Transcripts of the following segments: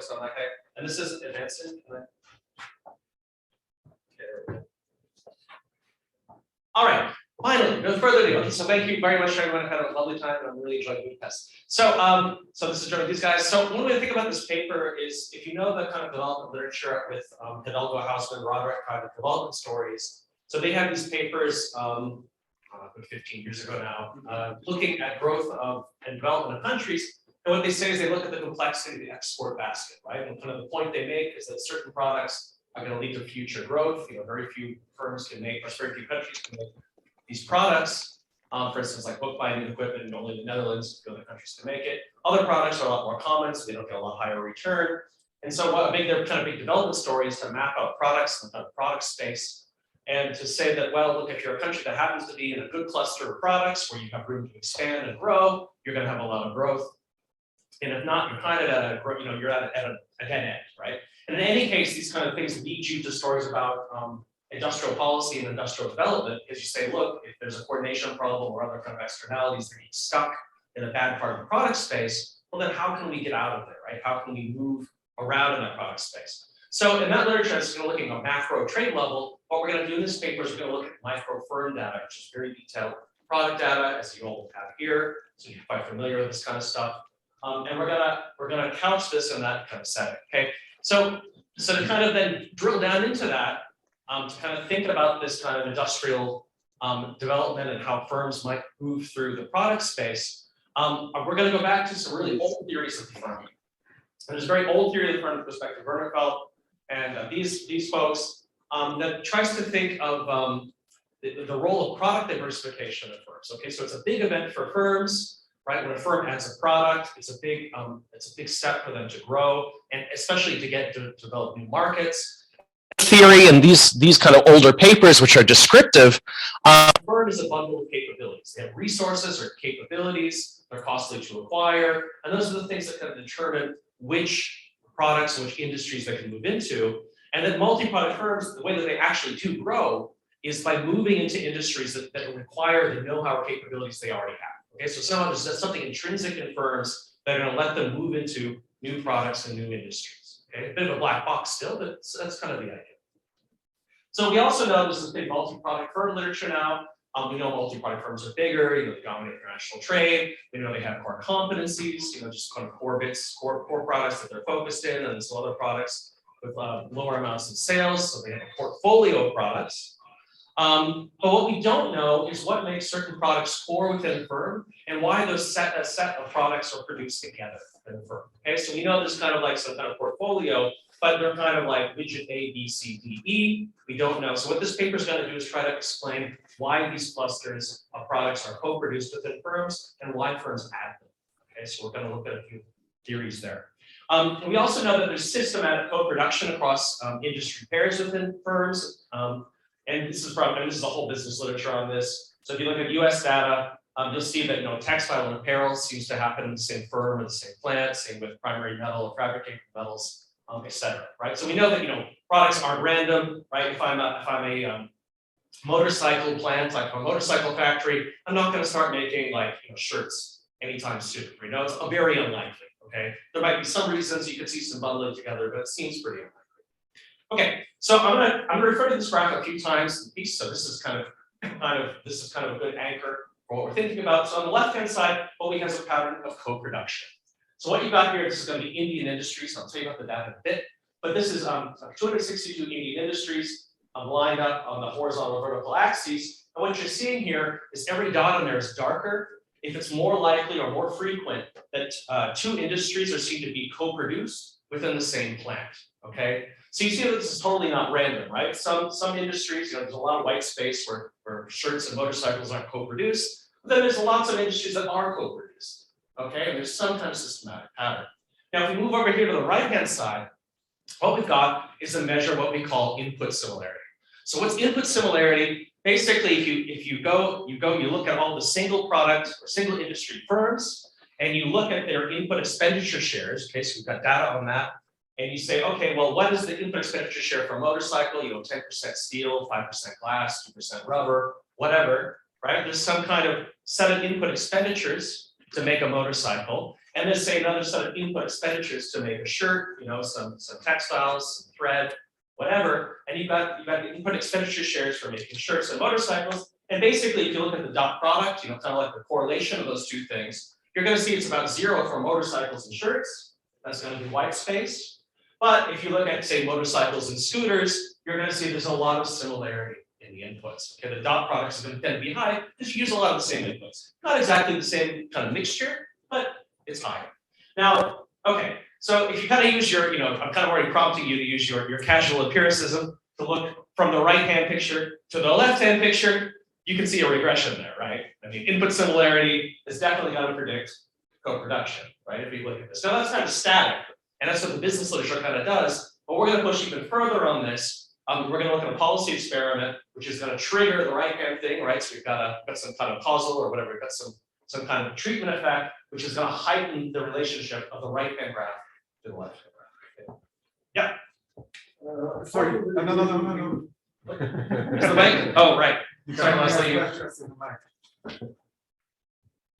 focus on that guy. And this is advancing. All right. Finally, no further ado. So thank you very much for everyone. Had a lovely time, and I'm really enjoying the test. So, so this is joining these guys. So one way to think about this paper is, if you know the kind of development literature with Hidalgo, Hausman, Roderick, private development stories. So they have these papers 15 years ago now, looking at growth of and development of countries. And what they say is they look at the complexity of the export basket, right? And kind of the point they make is that certain products are going to lead to future growth. You know, very few firms can make, or very few countries can make these products. For instance, like bookbinding equipment, and only the Netherlands, the other countries can make it. Other products are a lot more common, so they don't get a lot higher return. And so what their kind of big development story is to map out products and kind of product space, and to say that, well, look, if you're a country that happens to be in a good cluster of products where you have room to expand and grow, you're going to have a lot of growth. And if not, you're kind of at a, you know, you're at a dead end, right? And in any case, these kind of things lead you to stories about industrial policy and industrial development, because you say, look, if there's a coordination problem or other kind of externalities that get stuck in a bad part of the product space, well, then how can we get out of there, right? How can we move around in that product space? So in that literature, it's going to looking at macro trade level. What we're going to do in this paper is we're going to look at micro firm data, which is very detailed product data, as you all have here. So you're quite familiar with this kind of stuff. And we're gonna couch this in that kind of setting. Okay. So to kind of then drill down into that, to kind of think about this kind of industrial development and how firms might move through the product space, we're going to go back to some really old theories of the firm. And there's a very old theory of the firm with respect to Wernerfeld and these folks that tries to think of the role of product diversification in firms. Okay, so it's a big event for firms. Right, when a firm adds a product, it's a big step for them to grow, and especially to get to develop new markets. Theory and these kind of older papers, which are descriptive, firm is a bundle of capabilities. They have resources or capabilities. They're costly to acquire, and those are the things that kind of determine which products, which industries they can move into. And then multi-product firms, the way that they actually do grow is by moving into industries that require the know-how or capabilities they already have. Okay, so somehow there's something intrinsic in firms that are going to let them move into new products and new industries. Okay, a bit of a black box still, but that's kind of the idea. So we also know this is big multi-product firm literature now. We know multi-product firms are bigger. You know, they dominate international trade. We know they have core competencies. You know, just kind of core products that they're focused in, and some other products with lower amounts of sales. So they have a portfolio of products. But what we don't know is what makes certain products core within a firm and why those set of products are produced together in a firm. Okay, so we know there's kind of like some kind of portfolio, but they're kind of like widget A, B, C, D, E. We don't know. So what this paper is going to do is try to explain why these clusters of products are co-produced within firms and why firms add them. Okay, so we're going to look at a few theories there. And we also know that there's systematic co-production across industry pairs within firms. And this is a whole business literature on this. So if you look at US data, you'll see that, you know, textile and apparel seems to happen in the same firm or the same plant, same with primary metal or fabricated metals, et cetera, right? So we know that, you know, products aren't random, right? If I'm a motorcycle plant, like a motorcycle factory, I'm not going to start making like, you know, shirts anytime soon. You know, it's very unlikely. Okay, there might be some reasons you could see some bundling together, but it seems pretty unlikely. Okay, so I'm gonna refer to this graph a few times in the piece. So this is kind of a good anchor for what we're thinking about. So on the left-hand side, what we have is a pattern of co-production. So what you got here, this is going to be Indian industries. I'll tell you about the data in a bit. But this is 262 Indian industries lined up on the horizontal and vertical axes. And what you're seeing here is every dot on there is darker if it's more likely or more frequent that two industries are seen to be co-produced within the same plant. Okay. So you see that this is totally not random, right? Some industries, you know, there's a lot of white space where shirts and motorcycles aren't co-produced. But then there's lots of industries that are co-produced. Okay, and there's some kind of systematic pattern. Now, if we move over here to the right-hand side, what we've got is a measure of what we call input similarity. So what's input similarity? Basically, if you look at all the single product or single industry firms, and you look at their input expenditure shares. Okay, so we've got data on that. And you say, okay, well, what is the input expenditure share for a motorcycle? You know, 10% steel, 5% glass, 2% rubber, whatever, right? There's some kind of set of input expenditures to make a motorcycle. and then say another set of input expenditures to make a shirt, some textiles, some thread, whatever, and you've got the input expenditure shares for making shirts and motorcycles. And basically, if you look at the dot product, kind of like the correlation of those two things, you're going to see it's about 0 for motorcycles and shirts. That's going to be white space. But if you look at, say, motorcycles and scooters, you're going to see there's a lot of similarity in the inputs. Okay, the dot products are going to tend to be high because you use a lot of the same inputs. Not exactly the same kind of mixture, but it's higher. Now, okay, so if you kind of use your, I'm kind of already prompting you to use your casual empiricism to look from the right-hand picture to the left-hand picture, you can see a regression there, right? I mean, input similarity is definitely going to predict co-production, right? If you look at this. Now, that's kind of static, and that's what the business literature kind of does, but we're going to push even further on this. We're going to look at a policy experiment, which is going to trigger the right-hand thing, right? So we've got some kind of causal or whatever, we've got some kind of treatment effect, which is going to heighten the relationship of the right-hand graph to the left-hand graph. Yeah. Sorry, no. Is the mic? Oh, right. Sorry, Leslie.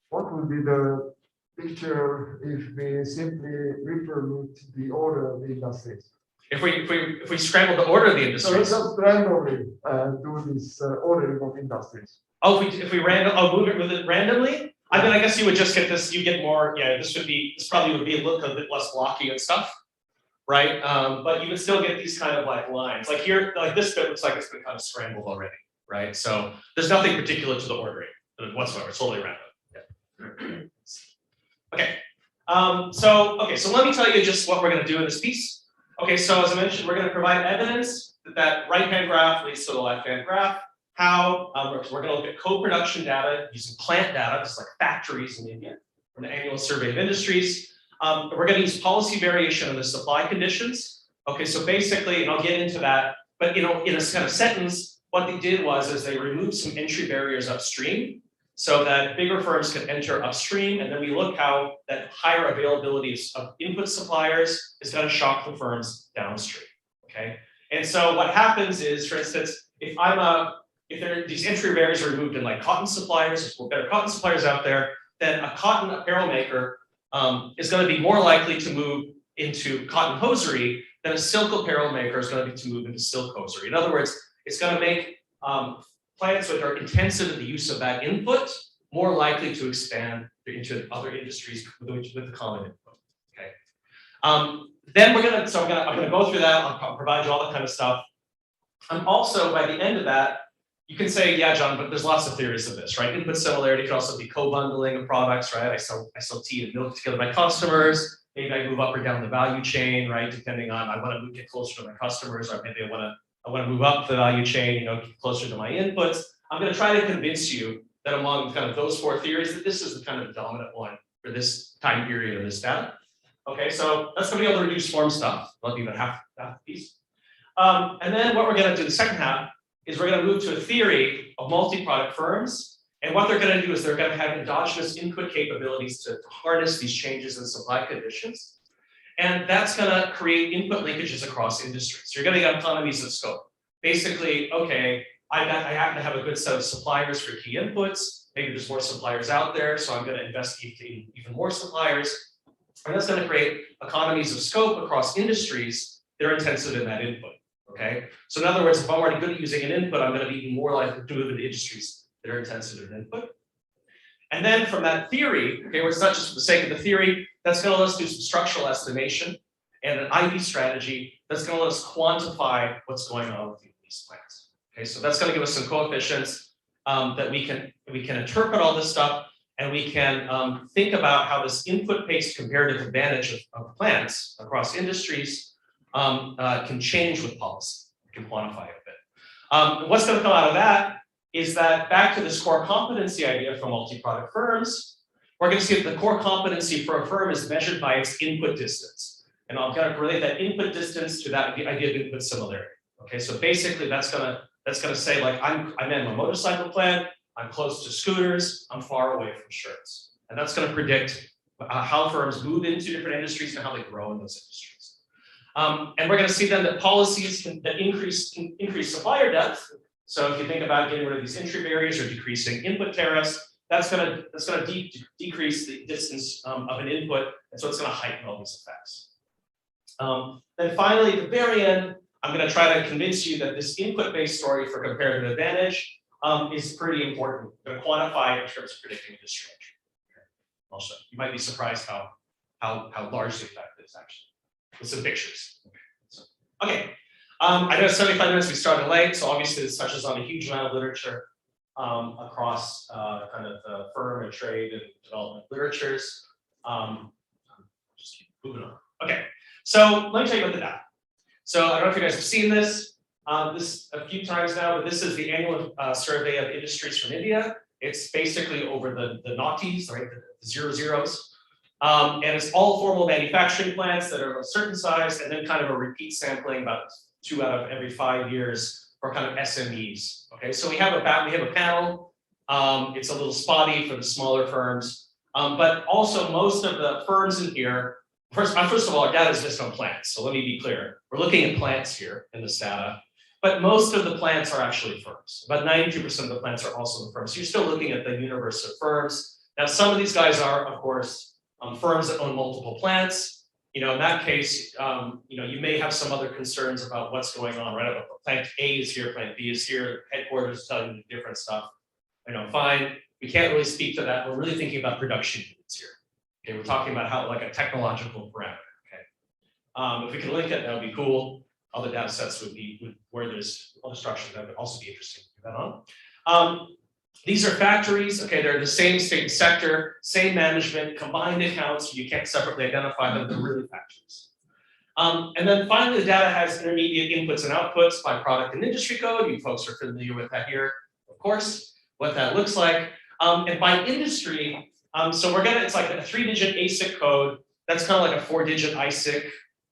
What would be the picture if we simply repermute the order of the industries? If we scramble the order of the industries. So just randomly do this ordering of industries. Oh, if we move it randomly, I mean, I guess you would just get this. You get more. Yeah, this probably would be a little bit less blocky and stuff, right? But you would still get these kind of like lines. Like here, like this bit looks like it's been kind of scrambled already, right? So there's nothing particular to the ordering whatsoever. It's totally random. Yeah. Okay. So let me tell you just what we're going to do in this piece. Okay. So as I mentioned, we're going to provide evidence that right-hand graph leads to the left-hand graph. How? We're going to look at co-production data using plant data, just like factories in India, from the annual survey of industries. We're going to use policy variation of the supply conditions. Okay, so basically, and I'll get into that, but in a kind of sentence, what they did was they removed some entry barriers upstream so that bigger firms could enter upstream, and then we look how that higher availability of input suppliers is going to shock the firms downstream. Okay, and so what happens is, for instance, if these entry barriers are removed in like cotton suppliers, if better cotton suppliers out there, then a cotton apparel maker is going to be more likely to move into cotton hosiery than a silk apparel maker is going to move into silk hosiery. In other words, it's going to make plants which are intensive in the use of that input more likely to expand into other industries with the common input. Okay. Then I'm going to go through that. I'll provide you all that kind of stuff. And also by the end of that, you can say, yeah, John, but there's lots of theories of this, right? Input similarity could also be co-bundling of products, right? I sell tea and milk together with my customers. Maybe I move up or down the value chain, right? Depending on, I want to get closer to my customers, or maybe I want to move up the value chain, get closer to my inputs. I'm going to try to convince you that among kind of those four theories, that this is the kind of dominant one for this time period of this data. Okay, so that's going to be able to reduce form stuff. I'll leave it half the piece. And then what we're going to do the second half is we're going to move to a theory of multi-product firms. And what they're going to do is they're going to have endogenous input capabilities to harness these changes in supply conditions. And that's going to create input linkages across industries. So you're going to get economies of scope. Basically, okay, I happen to have a good set of suppliers for key inputs. Maybe there's more suppliers out there, so I'm going to invest in even more suppliers. And that's going to create economies of scope across industries that are intensive in that input. Okay, so in other words, if I'm already good at using an input, I'm going to be even more likely to move into industries that are intensive in input. And then from that theory, okay, where it's not just for the sake of the theory, that's going to let us do some structural estimation and an IB strategy that's going to let us quantify what's going on with these plants. Okay, so that's going to give us some coefficients that we can interpret all this stuff, and we can think about how this input-based comparative advantage of plants across industries can change with policy. We can quantify it a bit. What's going to come out of that is that back to this core competency idea for multi-product firms, we're going to see that the core competency for a firm is measured by its input distance. And I'm going to relate that input distance to that idea of input similarity. Okay, so basically that's going to say, like, I'm in my motorcycle plant, I'm close to scooters, I'm far away from shirts. And that's going to predict how firms move into different industries and how they grow in those industries. And we're going to see then that policies that increase supplier depth. So if you think about getting rid of these entry barriers or decreasing input tariffs, that's gonna decrease the distance of an input, and so it's gonna heighten all these effects. Then finally, at the very end, I'm gonna try to convince you that this input-based story for comparative advantage is pretty important. I'm gonna quantify it in terms of predicting industry entry. Also, you might be surprised how large the effect is actually. With some pictures. Okay. I know it's 75 minutes, we started late, so obviously this touches on a huge amount of literature across kind of the firm and trade and development literatures. Just keep moving on. Okay, so let me tell you about the data. So I don't know if you guys have seen this a few times now, but this is the annual survey of industries from India. It's basically over the naughties, right, the 00s. And it's all formal manufacturing plants that are of a certain size, and then kind of a repeat sampling about 2 out of every 5 years for kind of SMEs. Okay, so we have a panel. It's a little spotty for the smaller firms, but also most of the firms in here. First of all, our data is based on plants. So let me be clear: we're looking at plants here in this data, but most of the plants are actually firms. About 92% of the plants are also the firms. So you're still looking at the universe of firms. Now, some of these guys are, of course, firms that own multiple plants. You know, in that case, you know, you may have some other concerns about what's going on, right? About plant A is here, plant B is here, headquarters is telling you different stuff. You know, fine. We can't really speak to that. We're really thinking about production units here. Okay, we're talking about how, like, a technological parameter. Okay, if we can link it, that would be cool. Other data sets would be where there's other structures that would also be interesting to put that on. These are factories. Okay, they're the same state sector, same management, combined accounts. You can't separately identify them. They're really factories. And then finally, the data has intermediate inputs and outputs by product and industry code. You folks are familiar with that here, of course, what that looks like. And by industry, so it's like a 3-digit ASIC code. That's kind of like a 4-digit ISIC,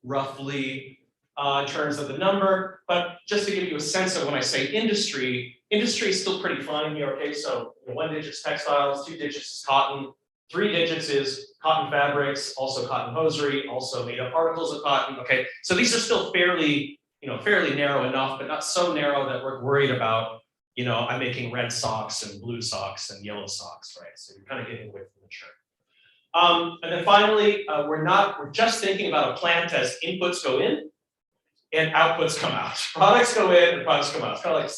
roughly, in terms of the number. But just to give you a sense of when I say industry is still pretty fine here. Okay, so 1 digit is textiles, 2 digits is cotton, 3 digits is cotton fabrics, also cotton hosiery, also made up articles of cotton. Okay, so these are still fairly narrow enough, but not so narrow that we're worried about, I'm making red socks and blue socks and yellow socks, right? So you're kind of getting away from the churn. And then finally, we're just thinking about a plant as inputs go in and outputs come out. Products go in and products come out. It's kind of like,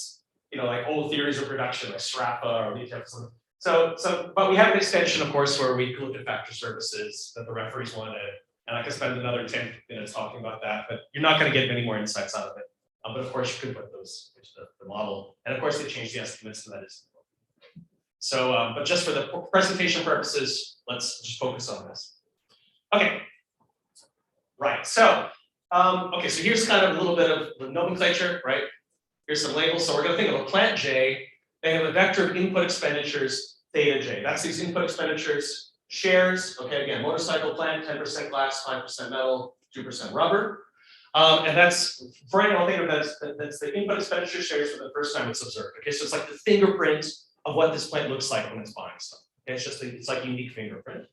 like old theories of production, like Strappa or these types of. But we have an extension, of course, where we look at factor services that the referees wanted, and I could spend another 10 minutes talking about that, but you're not going to get many more insights out of it. But of course, you could put those into the model, and of course, they changed the estimates, and that is. So, but just for the presentation purposes, let's just focus on this. Okay. Right. So, okay. So here's kind of a little bit of the nomenclature, right? Here's some labels. So we're going to think of a plant J. They have a vector of input expenditures theta J. That's these input expenditures shares. Okay, again, motorcycle plant, 10% glass, 5% metal, 2% rubber. And that's, for anyone think of that's the input expenditure shares for the first time it's observed. Okay, so it's like the fingerprint of what this plant looks like when it's buying stuff. Okay, it's like a unique fingerprint.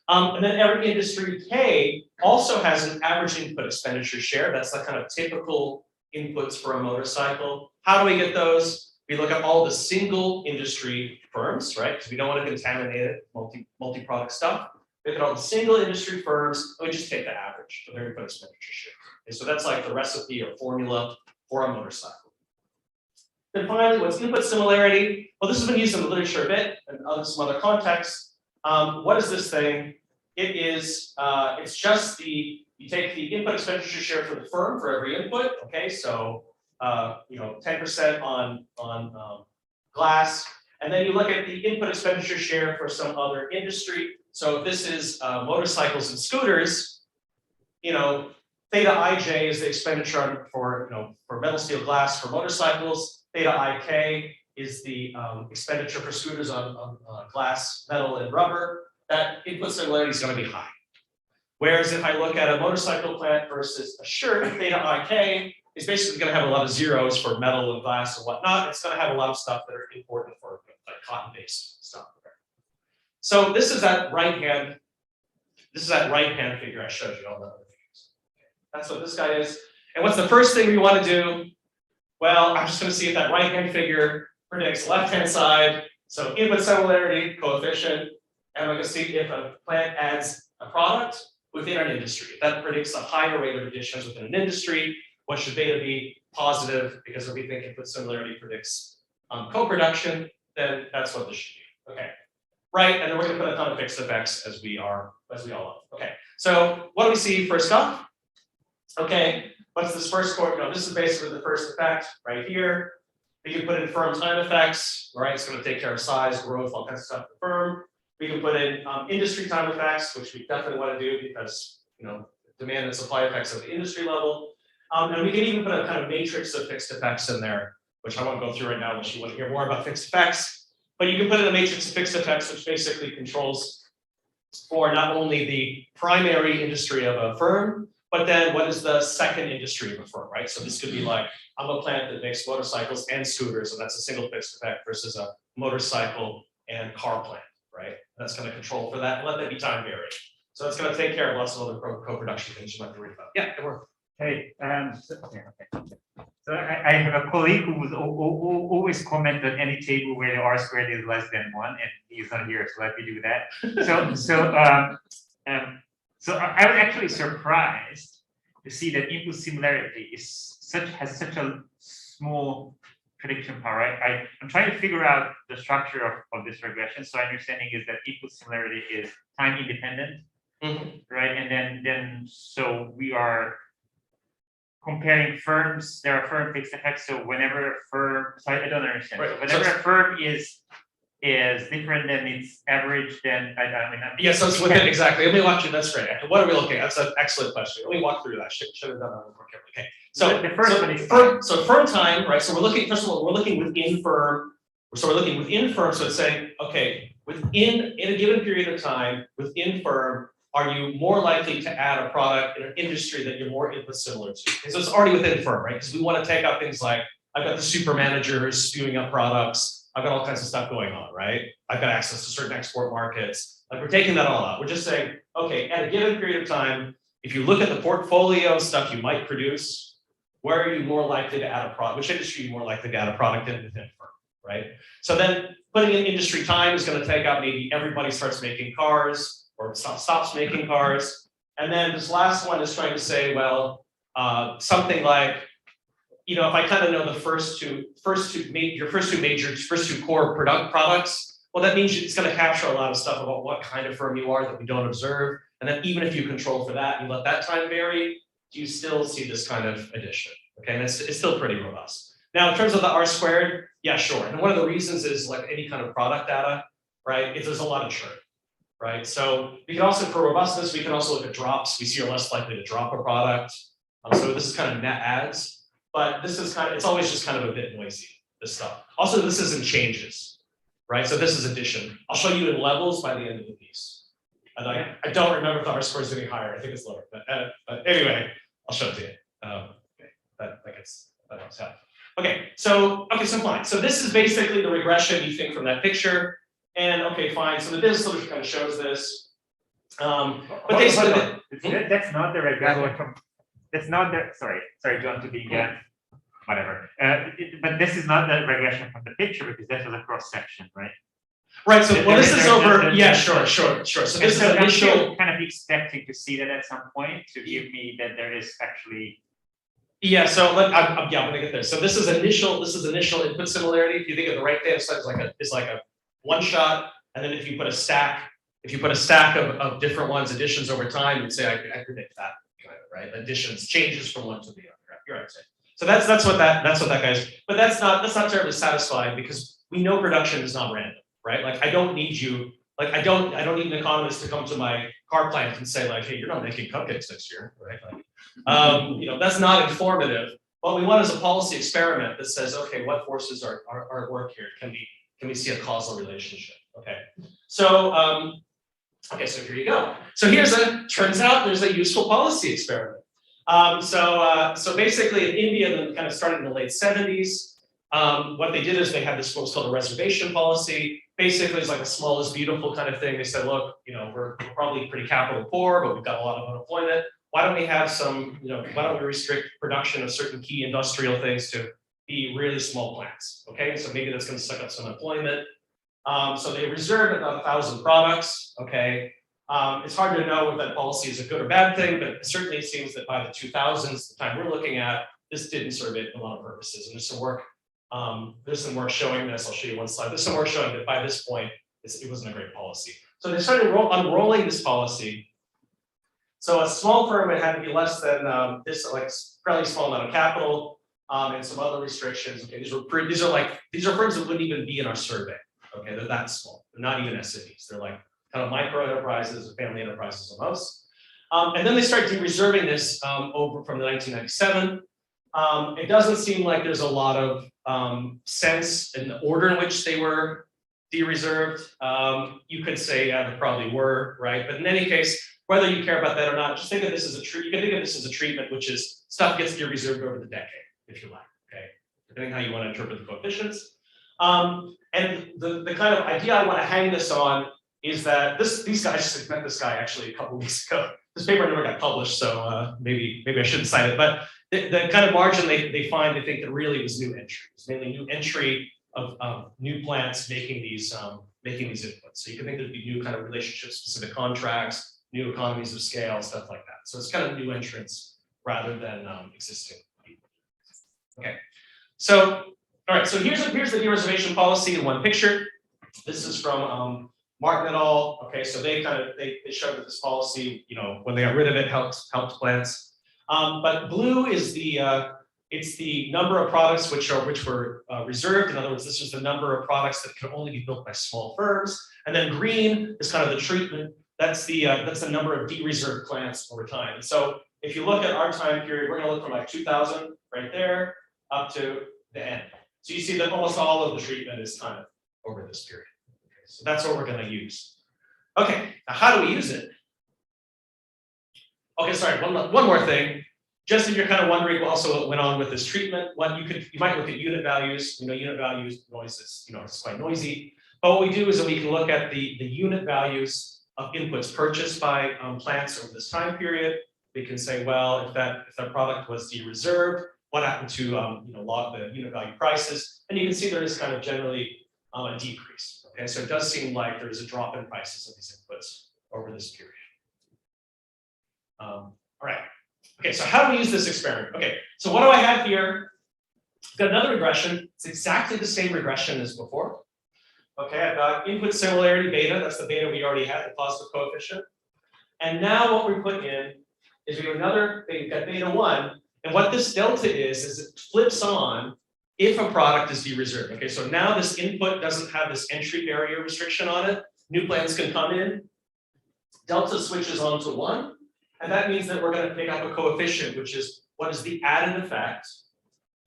And then every industry K also has an average input expenditure share. That's the kind of typical inputs for a motorcycle. How do we get those? We look at all the single industry firms, right? Because we don't want to contaminate it, multi-product stuff. We look at all the single industry firms, and we just take the average of their input expenditure share. Okay, so that's like the recipe or formula for a motorcycle. Then finally, what's input similarity? Well, this has been used in the literature a bit and some other contexts. What is this thing? It is, it's just you take the input expenditure share for the firm for every input. Okay, so 10% on glass, and then you look at the input expenditure share for some other industry. So if this is motorcycles and scooters, theta ij is the expenditure for metal, steel, glass for motorcycles. Theta ik is the expenditure for scooters on glass, metal, and rubber. That input similarity is going to be high. Whereas if I look at a motorcycle plant versus a shirt, theta ik is basically going to have a lot of zeros for metal and glass and whatnot. It's going to have a lot of stuff that are important for like cotton-based stuff. So this is that right hand figure I showed you all the other figures. That's what this guy is. And what's the first thing we want to do? Well, I'm just going to see if that right hand figure predicts left hand side, So input similarity coefficient, and we're going to see if a plant adds a product within an industry. That predicts a higher rate of additions within an industry. What should beta be? Positive, because if we think input similarity predicts co-production, then that's what this should be. Okay, right, and then we're going to put a ton of fixed effects as we all know. Okay, so what do we see first off? Okay, what's this first core? This is basically the first effect right here. We can put in firm time effects, right? It's going to take care of size, growth, all kinds of stuff for firm. We can put in industry time effects, which we definitely want to do because demand and supply effects at the industry level. And we can even put a kind of matrix of fixed effects in there, which I won't go through right now unless you want to hear more about fixed effects. But you can put in a matrix of fixed effects, which basically controls for not only the primary industry of a firm, but then what is the second industry of a firm, right? So this could be like, I'm a plant that makes motorcycles and scooters, and that's a single fixed effect versus a motorcycle and car plant, right? That's going to control for that. Let that be time variant. So it's going to take care of lots of other co-production things you might worry about. Yeah, good work. Hey, so I have a colleague who was always comment on any table where the R squared is less than 1, and he's not here, so let me do that. So I was actually surprised to see that input similarity has such a small prediction power. I'm trying to figure out the structure of this regression. So my understanding is that input similarity is time independent, right? And then so we are comparing firms. There are firm fixed effects. So whenever a firm, sorry, I don't understand. Right. So whenever a firm is different than its average, then I mean. Yeah, so it's within, exactly. Let me walk through. That's great. What are we looking at? That's an excellent question. Let me walk through that. Should have done that more carefully. Okay. So the first one is firm time, right? So we're looking, first of all, we're looking within firm. So we're looking within firm. So it's saying, okay, in a given period of time, within firm, are you more likely to add a product in an industry that you're more input similar to? Okay, so it's already within firm, right? Because we want to take out things like, I've got the super managers spewing up products. I've got all kinds of stuff going on, right? I've got access to certain export markets. Like we're taking that all out. We're just saying, okay, at a given period of time, if you look at the portfolio stuff you might produce, where are you more likely to add a product? Which industry are you more likely to add a product in within firm, right? So then putting in industry time is going to take out maybe everybody starts making cars or stops making cars. And then this last one is trying to say, well, something like, if I kind of know the your first two core products, well, that means it's going to capture a lot of stuff about what kind of firm you are that we don't observe. And then even if you control for that and you let that time vary, do you still see this kind of addition? Okay, and it's still pretty robust. Now, in terms of the R squared, yeah, sure. And one of the reasons is like any kind of product data, right? If there's a lot of churn, right? So we can also, for robustness, we can also look at drops. We see you're less likely to drop a product. So this is kind of net adds. But this is it's always just kind of a bit noisy, this stuff. Also, this isn't changes, right? So this is addition. I'll show you in levels by the end of the piece. And I don't remember if the R score is any higher. I think it's lower. But anyway, I'll show it to you. Okay, that helps out. Okay, so fine. So this is basically the regression you think from that picture. And okay, fine. So the business solution kind of shows this. But basically, that's not the regression from. That's not the, sorry, John, to be, whatever. But this is not the regression from the picture because this is a cross section, right? Right, so, well, this is over, yeah, sure. So this is I'm initial. still kind of expecting to see that at some point to give me that there is actually. Yeah, so I'm gonna get there. So this is initial input similarity. If you think of the right hand side is like a one shot, and then if you put a stack of different ones, additions over time, you'd say I predict that. Right, additions, changes from one to the other. You're right. So that's what that guy's. But that's not terribly satisfying because we know production is not random, right? Like I don't need you. Like I don't need an economist to come to my car plant and say like, hey, you're not making cupcakes next year, right? Like, that's not informative. What we want is a policy experiment that says, okay, what forces are at work here? Can we see a causal relationship? Okay, so. Okay, so here you go. So turns out there's a useful policy experiment. So basically in India, then kind of started in the late 70s, what they did is they had this what's called a reservation policy. Basically, it's like a small is beautiful kind of thing. They said, look, we're probably pretty capital poor, but we've got a lot of unemployment. Why don't we have some, why don't we restrict production of certain key industrial things to be really small plants? Okay, so maybe that's going to suck up some employment. So they reserved about 1,000 products, okay? It's hard to know if that policy is a good or bad thing, but it certainly seems that by the 2000s, the time we're looking at, this didn't serve it a lot of purposes. And there's some work showing this. I'll show you one slide. There's some work showing that by this point, it wasn't a great policy. So they started unrolling this policy. So a small firm, it had to be less than this, like fairly small amount of capital, and some other restrictions. Okay, these are firms that wouldn't even be in our survey. Okay, they're that small. They're not even SMEs. They're like kind of micro enterprises, family enterprises almost. And then they start de-reserving this over from the 1997. It doesn't seem like there's a lot of sense in the order in which they were de-reserved. You could say, yeah, they probably were, right? But in any case, whether you care about that or not, just think of this as you can think of this as a treatment, which is stuff gets de-reserved over the decade, if you like, okay? Depending on how you want to interpret the coefficients. And the kind of idea I want to hang this on is that these guys, just met this guy actually a couple of weeks ago. This paper never got published, so maybe I shouldn't cite it, but the kind of margin they find, they think that really was new entry. It's mainly new entry of new plants making these inputs. So you can think there'd be new kind of relationship-specific contracts, new economies of scale, stuff like that. So it's kind of new entrants rather than existing people. Okay, so all right, so here's the de-reservation policy in one picture. This is from Martin et al. Okay, so they showed that this policy, when they got rid of it, helped plants. But blue is it's the number of products which were reserved. In other words, this is the number of products that can only be built by small firms. And then green is kind of the treatment. That's the number of de-reserved plants over time. And so if you look at our time period, we're going to look from like 2000 right there up to the end. So you see that almost all of the treatment is kind of over this period. Okay, so that's what we're going to use. Okay, now how do we use it? Okay, sorry, one more thing. Just if you're kind of wondering also what went on with this treatment, you might look at unit values. Unit values noise is it's quite noisy. But what we do is that we can look at the unit values of inputs purchased by plants over this time period. We can say, well, if that product was de-reserved, what happened to the unit value prices? And you can see there is kind of generally a decrease. Okay, so it does seem like there is a drop in prices of these inputs over this period. All right. Okay, so how do we use this experiment? Okay, so what do I have here? I've got another regression. It's exactly the same regression as before. Okay, I've got input similarity beta. That's the beta we already had, the positive coefficient. And now what we put in is we've got beta 1. And what this delta is it flips on if a product is de-reserved. Okay, so now this input doesn't have this entry barrier restriction on it. New plants can come in. Delta switches on to 1. And that means that we're going to pick up a coefficient, which is what is the added effect?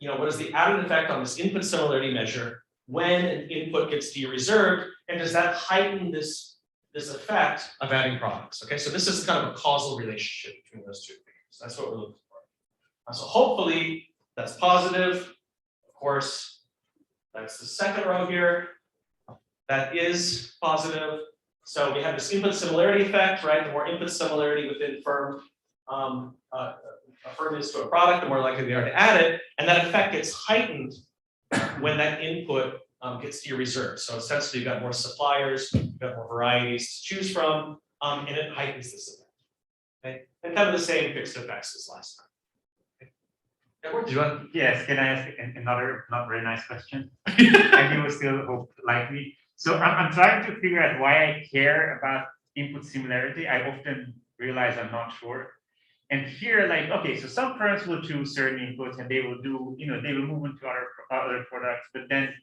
What is the added effect on this input similarity measure when an input gets de-reserved? And does that heighten this effect of adding products? Okay, so this is kind of a causal relationship between those two things. That's what we're looking for. So hopefully that's positive. Of course, that's the second row here. That is positive. So we have this input similarity effect, right? The more input similarity within firm, a firm is to a product, the more likely they are to add it. And that effect gets heightened when that input gets de-reserved. So essentially you've got more suppliers, you've got more varieties to choose from, and it heightens this effect. Okay? And kind of the same fixed effects as last time. Edward, do you want? Yes, can I ask another not very nice question? And you will still hope like me. So I'm trying to figure out why I care about input similarity. I often realize I'm not sure. And here, like, okay, so some firms will choose certain inputs and they will do, they will move into other products. But then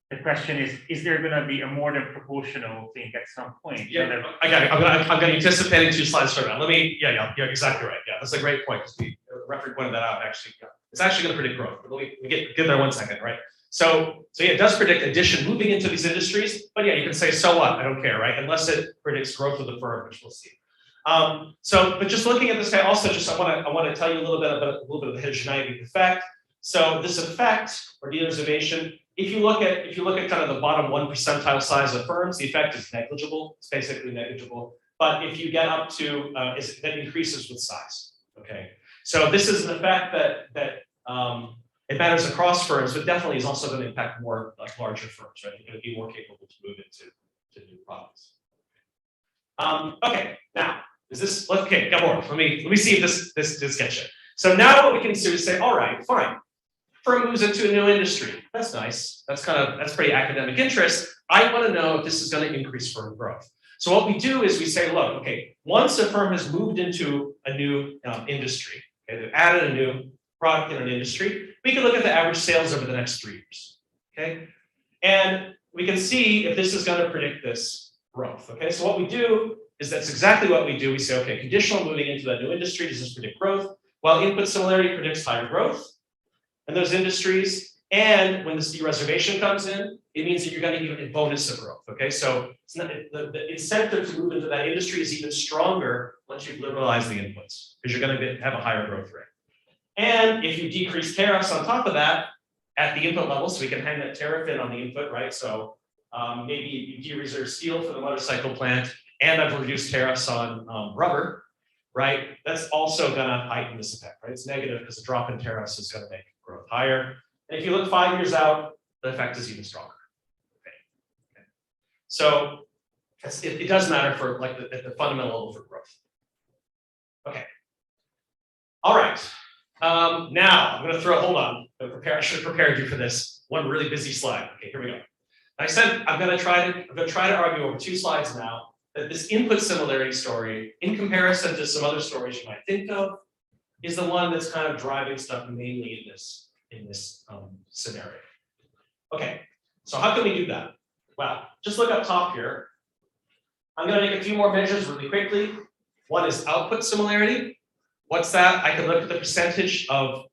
the question is there going to be a more than proportional thing at some point? Yeah, I got it. I'm going to anticipating 2 slides from now. You're exactly right. Yeah, that's a great point because the referee pointed that out. Actually, yeah. It's actually going to predict growth. But let me get there 1 second, right? So yeah, it does predict addition moving into these industries. But yeah, you can say, so what? I don't care, right? Unless it predicts growth of the firm, which we'll see. But just looking at this guy, also just I want to tell you a little bit of the heterogeneity effect. So this effect or de-reservation, if you look at kind of the bottom 1 percentile size of firms, the effect is negligible. It's basically negligible. But if you get up to that increases with size. Okay. So this is an effect that matters across firms, but definitely is also going to impact more like larger firms, right? They're going to be more capable to move into new products. Okay, now is this okay? Got more. Let me see if this gets you. So now what we can do is say, all right, fine. Firm moves into a new industry. That's nice. That's pretty academic interest. I want to know if this is going to increase firm growth. So what we do is we say, look, okay, once a firm has moved into a new industry, okay, they've added a new product in an industry, we can look at the average sales over the next 3 years. Okay, and we can see if this is going to predict this growth. Okay, so what we do is that's exactly what we do. We say, okay, conditional moving into that new industry, does this predict growth? Well, input similarity predicts higher growth in those industries. And when this dereservation comes in, it means that you're going to give a bonus of growth. Okay, so it's not, the incentive to move into that industry is even stronger once you've liberalized the inputs, because you're going to have a higher growth rate. And if you decrease tariffs on top of that at the input level, so we can hang that tariff in on the input, right? So maybe you de-reserve steel for the motorcycle plant, and I've reduced tariffs on rubber, right? That's also going to heighten this effect, right? It's negative because the drop in tariffs is going to make growth higher. And if you look 5 years out, the effect is even stronger. Okay. So it does matter for like at the fundamental level for growth. Okay. All right. Now I'm going to hold on. I should have prepared you for this one really busy slide. Okay, here we go. I said I'm going to try to argue over 2 slides now that this input similarity story, in comparison to some other stories you might think of, is the one that's kind of driving stuff mainly in this scenario. Okay, so how can we do that? Well, just look up top here. I'm going to make a few more measures really quickly. One is output similarity. What's that? I can look at the percentage of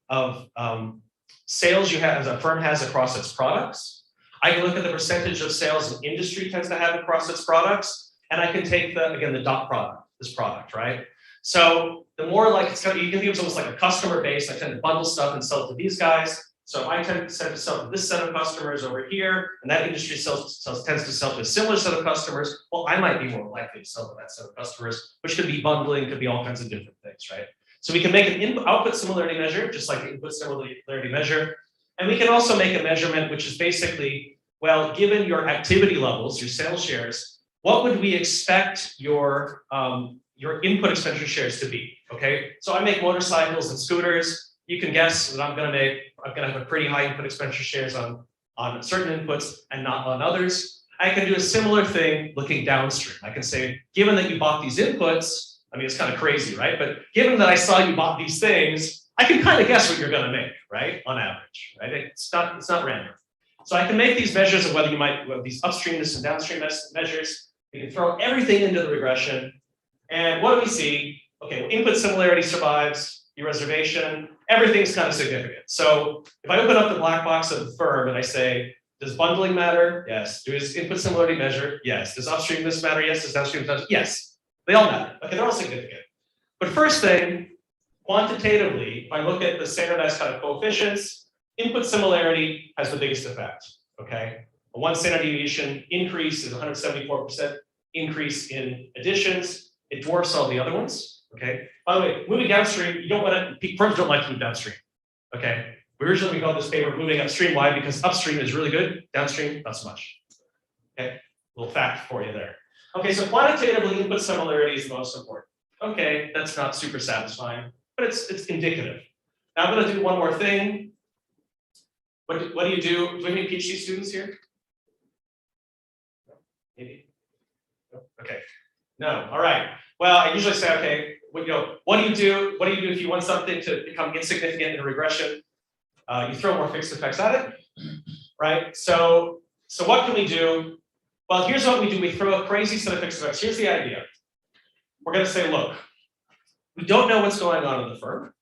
sales you have as a firm has across its products. I can look at the percentage of sales an industry tends to have across its products, and I can take the dot product, this product, right? So the more like you can think of it almost like a customer base. I tend to bundle stuff and sell to these guys. So if I tend to sell to this set of customers over here, and that industry tends to sell to a similar set of customers, well, I might be more likely to sell to that set of customers, which could be bundling, could be all kinds of different things, right? So we can make an output similarity measure, just like the input similarity measure. And we can also make a measurement, which is basically, well, given your activity levels, your sales shares, what would we expect your input expenditure shares to be? Okay, so I make motorcycles and scooters. You can guess that I'm going to have a pretty high input expenditure shares on certain inputs and not on others. I can do a similar thing looking downstream. I can say, given that you bought these inputs, I mean, it's kind of crazy, right? But given that I saw you bought these things, I can kind of guess what you're going to make, right? On average, right? It's not random. So I can make these measures of whether you might, these upstreamness and downstream measures. We can throw everything into the regression. And what do we see? Okay, well, input similarity survives, dereservation, everything's kind of significant. So if I open up the black box of the firm and I say, does bundling matter? Yes. Does input similarity measure? Yes. Does upstreamness matter? Yes. Does downstream matter? Yes. They all matter. Okay, they're all significant. But first thing, quantitatively, if I look at the standardized kind of coefficients, input similarity has the biggest effect. Okay, a 1 standard deviation increase is 174% increase in additions. It dwarfs all the other ones. Okay. By the way, moving downstream, you don't want to. Firms don't like to move downstream. Okay. Originally, we called this paper moving upstream. Why? Because upstream is really good. Downstream, not so much. Okay. Little fact for you there. Okay. So quantitatively, input similarity is the most important. Okay. That's not super satisfying, but it's indicative. Now I'm going to do one more thing. What do you do? Do we have any PhD students here? Maybe. Okay. No. All right. Well, I usually say, okay, what do you do? What do you do if you want something to become insignificant in a regression? You throw more fixed effects at it, right? So what can we do? Well, here's what we do. We throw a crazy set of fixed effects. Here's the idea. We're going to say, look, we don't know what's going on in the firm.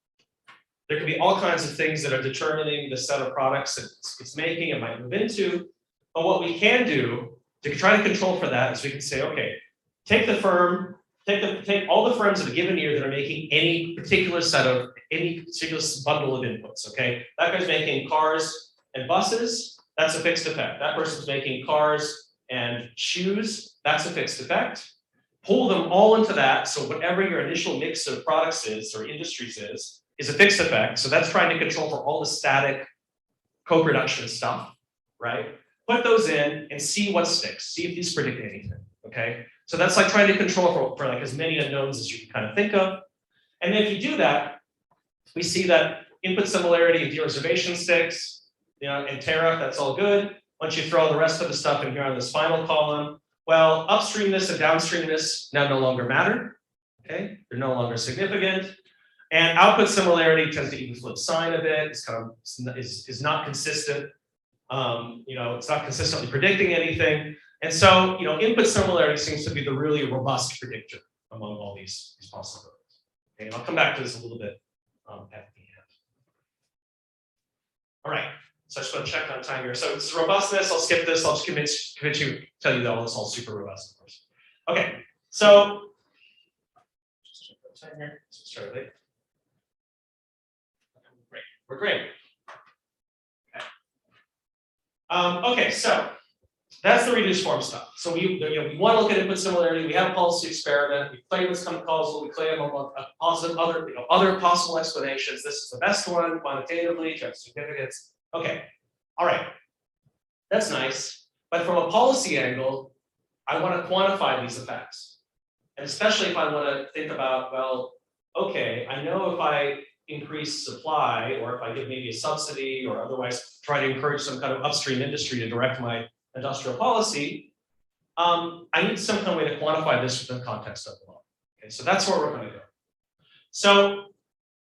There could be all kinds of things that are determining the set of products that it's making, it might move into. But what we can do to try to control for that is we can say, okay, take the firm, take all the firms in a given year that are making any particular bundle of inputs. Okay, that guy's making cars and buses. That's a fixed effect. That person's making cars and shoes. That's a fixed effect. Pull them all into that. So whatever your initial mix of products is or industries is a fixed effect. So that's trying to control for all the static co-production stuff, right? Put those in and see what sticks, see if these predict anything, okay? So that's like trying to control for like as many unknowns as you can kind of think of. And then if you do that, we see that input similarity and de-reservation sticks, you know, and tariff, that's all good. Once you throw the rest of the stuff in here on this final column, well, upstreamness and downstreamness now no longer matter, okay? They're no longer significant. And output similarity tends to even flip sign a bit. It's kind of is not consistent. You know, it's not consistently predicting anything. And so, you know, input similarity seems to be the really robust predictor among all these possibilities. Okay, and I'll come back to this a little bit at the end. All right, so I just want to check on time here. So this is robustness. I'll skip this. I'll just convince you, tell you that all this is all super robust, of course. Okay, so just check on time here. So start late. Great, we're great. Okay, so that's the reduced form stuff. So we want to look at input similarity. We have a policy experiment. We claim it's kind of causal. We claim other possible explanations. This is the best one quantitatively, check significance. Okay, all right, that's nice. But from a policy angle, I want to quantify these effects, and especially if I want to think about, well, okay, I know if I increase supply, or if I give maybe a subsidy, or otherwise try to encourage some kind of upstream industry to direct my industrial policy, I need some kind of way to quantify this within the context of the law. Okay, so that's where we're going to go. So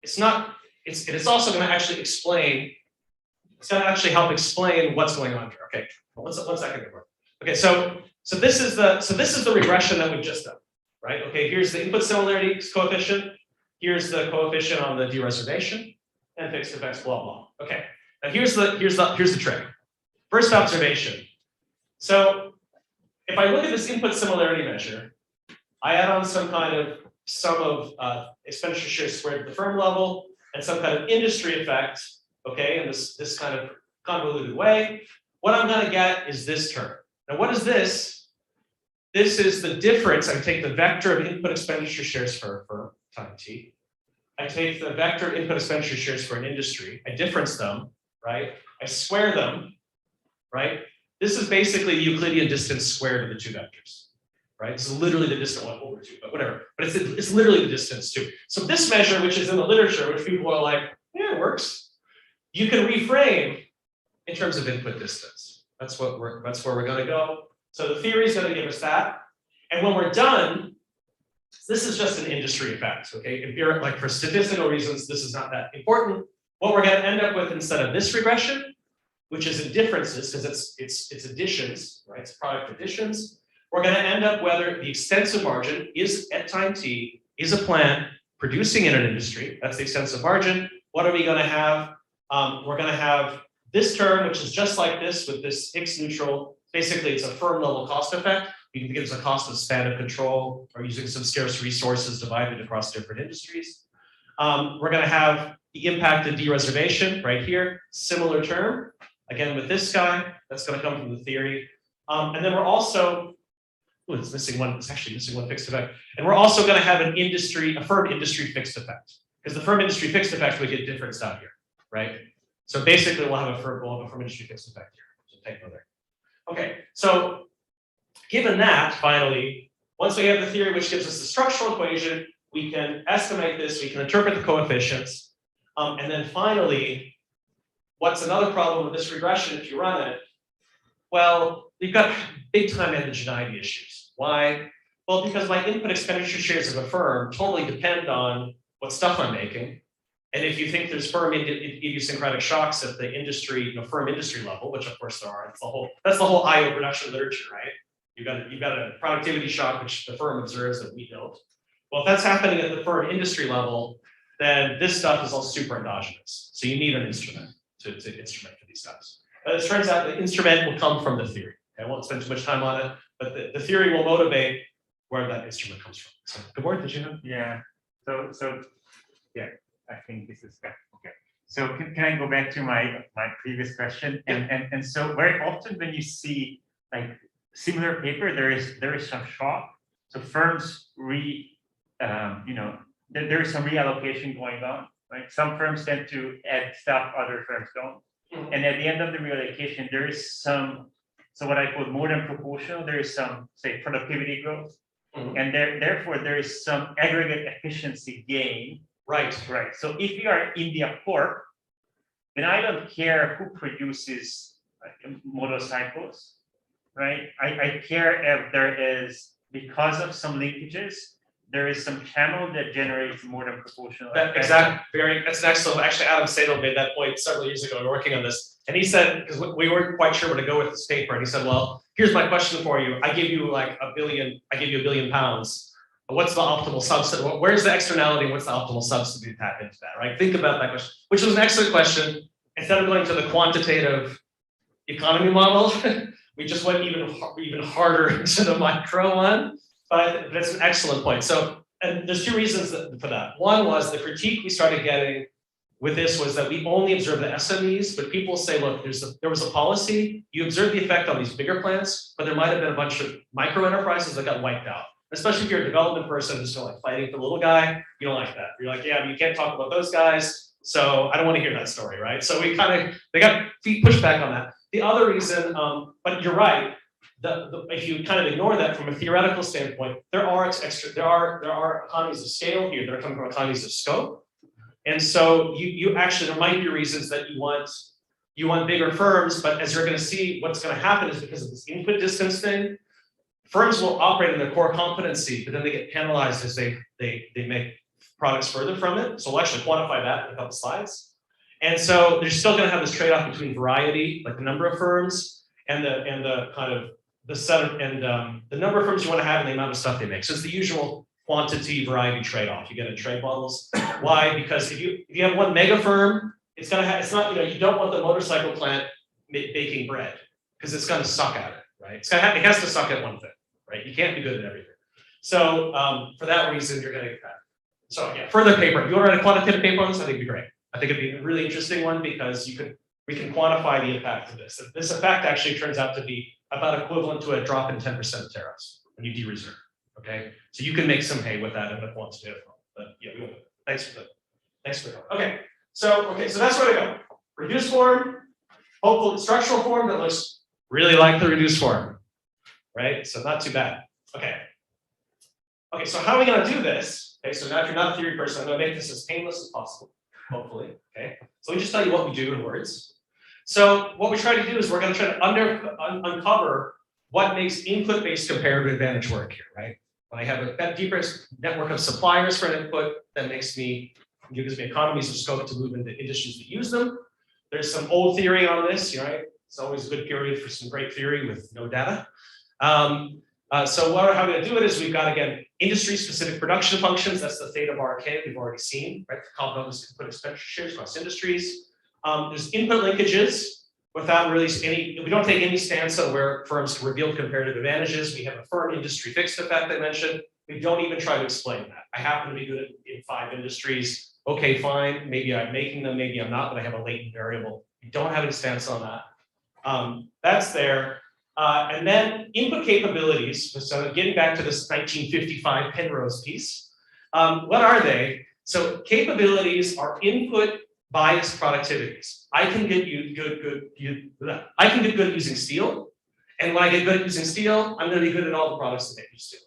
it's also going to actually explain. It's going to actually help explain what's going on here. Okay, one second. Okay, so this is the regression that we've just done, right? Okay, here's the input similarity coefficient. Here's the coefficient on the de-reservation and fixed effects, blah blah. Okay, now here's the trick. First observation. So if I look at this input similarity measure, I add on some kind of sum of expenditure shares squared at the firm level and some kind of industry effect, okay, in this kind of convoluted way. What I'm going to get is this term. Now, what is this? This is the difference. I take the vector of input expenditure shares for a firm, time t. I take the vector of input expenditure shares for an industry. I difference them, right? I square them, right? This is basically the Euclidean distance squared of the two vectors, right? This is literally the distance 1 over 2, but whatever. But it's literally the distance 2. So this measure, which is in the literature, which people are like, yeah, it works. You can reframe in terms of input distance. That's where we're going to go. So the theory is going to give us that. And when we're done, this is just an industry effect, okay? If you're like for statistical reasons, this is not that important. What we're going to end up with instead of this regression, which is in differences, because it's additions, right? It's product additions. We're going to end up whether the extensive margin is at time t is a plant producing in an industry. That's the extensive margin. What are we going to have? We're going to have this term, which is just like this with this Hicks neutral. Basically, it's a firm level cost effect. You can think it's a cost of span of control or using some scarce resources divided across different industries. We're going to have the impact of de-reservation right here, similar term. Again, with this guy, that's going to come from the theory. And then we're also, it's actually missing one fixed effect. And we're also going to have a firm industry fixed effect. Because the firm industry fixed effect, we get difference out here, right? So basically, we'll have a firm industry fixed effect here. So take note there. Okay, so given that, finally, once we have the theory which gives us the structural equation, we can estimate this, we can interpret the coefficients. And then finally, what's another problem with this regression if you run it? Well, you've got big time endogeneity issues. Why? Well, because my input expenditure shares of a firm totally depend on what stuff I'm making. And if you think there's firm idiosyncratic shocks at the industry, firm industry level, which of course there are, that's the whole IO production literature, right? You've got a productivity shock which the firm observes that we don't. Well, if that's happening at the firm industry level, then this stuff is all super endogenous. So you need an instrument to instrument for these guys. But it turns out the instrument will come from the theory. I won't spend too much time on it, but the theory will motivate where that instrument comes from. So, Gabor, did you know? Yeah. So yeah, I think this is okay. So can I go back to my previous question? And so very often when you see like similar paper, there is some shock. So firms there is some reallocation going on. Right? Some firms tend to add stuff, other firms don't. Mhm. And at the end of the reallocation, there is some, so what I call more than proportional, there is some, say, productivity growth. Mhm. And therefore, there is some aggregate efficiency gain. Right. Right. So if you are India Corp, then I don't care who produces motorcycles, right? I care if there is, because of some linkages, there is some channel that generates more than proportional. That's an excellent, actually, Adam Sadel made that point several years ago, we were working on this. And he said, because we weren't quite sure where to go with this paper, and he said, well, here's my question for you. I give you like £1 billion, I give you £1 billion. What's the optimal substitute? Where's the externality? What's the optimal substitute tap into that, right? Think about that question, which was an excellent question. Instead of going to the quantitative economy model, we just went even harder into the micro one. But that's an excellent point. So, and there's two reasons for that. One was the critique we started getting with this was that we only observe the SMEs, but people say, look, there was a policy, you observe the effect on these bigger plants, but there might have been a bunch of micro enterprises that got wiped out. Especially if you're a development person who's still like fighting for the little guy, you don't like that. You're like, yeah, but you can't talk about those guys, so I don't want to hear that story, right? So they got feet pushed back on that. The other reason, but you're right. If you kind of ignore that from a theoretical standpoint, there are economies of scale here that are coming from economies of scope, and so you actually, there might be reasons that you want bigger firms, but as you're going to see, what's going to happen is because of this input distance thing. Firms will operate in their core competency, but then they get penalized as they make products further from it. So we'll actually quantify that in a couple slides. And so they're still going to have this trade-off between variety, like the number of firms, and the kind of the set of, and the number of firms you want to have and the amount of stuff they make. So it's the usual quantity variety trade-off you get in trade models. Why? Because if you have one mega firm, it's not, you don't want the motorcycle plant baking bread because it's going to suck at it, right? It has to suck at one thing. Right? You can't be good at everything. So for that reason, you're going to get that. So yeah, further paper. If you want to write a quantitative paper on this, I think it'd be great. I think it'd be a really interesting one because we can quantify the impact of this. This effect actually turns out to be about equivalent to a drop in 10% of tariffs when you de-reserve. Okay, so you can make some hay with that in a quantitative form. But yeah, we won't. Thanks for the help. Okay, so that's where to go. Reduced form, hopefully structural form that looks really like the reduced form. Right? So not too bad. Okay, so how are we going to do this? Okay, so now if you're not a theory person, I'm going to make this as painless as possible, hopefully. Okay, so let me just tell you what we do in words. So what we try to do is we're going to try to uncover what makes input-based comparative advantage work here, right? When I have a deeper network of suppliers for an input, that gives me economies of scope to move into industries that use them. There's some old theory on this, right? It's always a good period for some great theory with no data. So how we're going to do it is we've got, again, industry-specific production functions. That's the theta bar k we've already seen, right? The components can put expenditures across industries. There's input linkages without really we don't take any stance on where firms can reveal comparative advantages. We have a firm industry fixed effect I mentioned. We don't even try to explain that. I happen to be good in 5 industries. Okay, fine. Maybe I'm making them, maybe I'm not, but I have a latent variable. We don't have any stance on that. That's there. And then input capabilities, so getting back to this 1955 Penrose piece, what are they? So capabilities are input biased productivities. I can get good using steel, and when I get good at using steel, I'm going to be good at all the products that make you steel.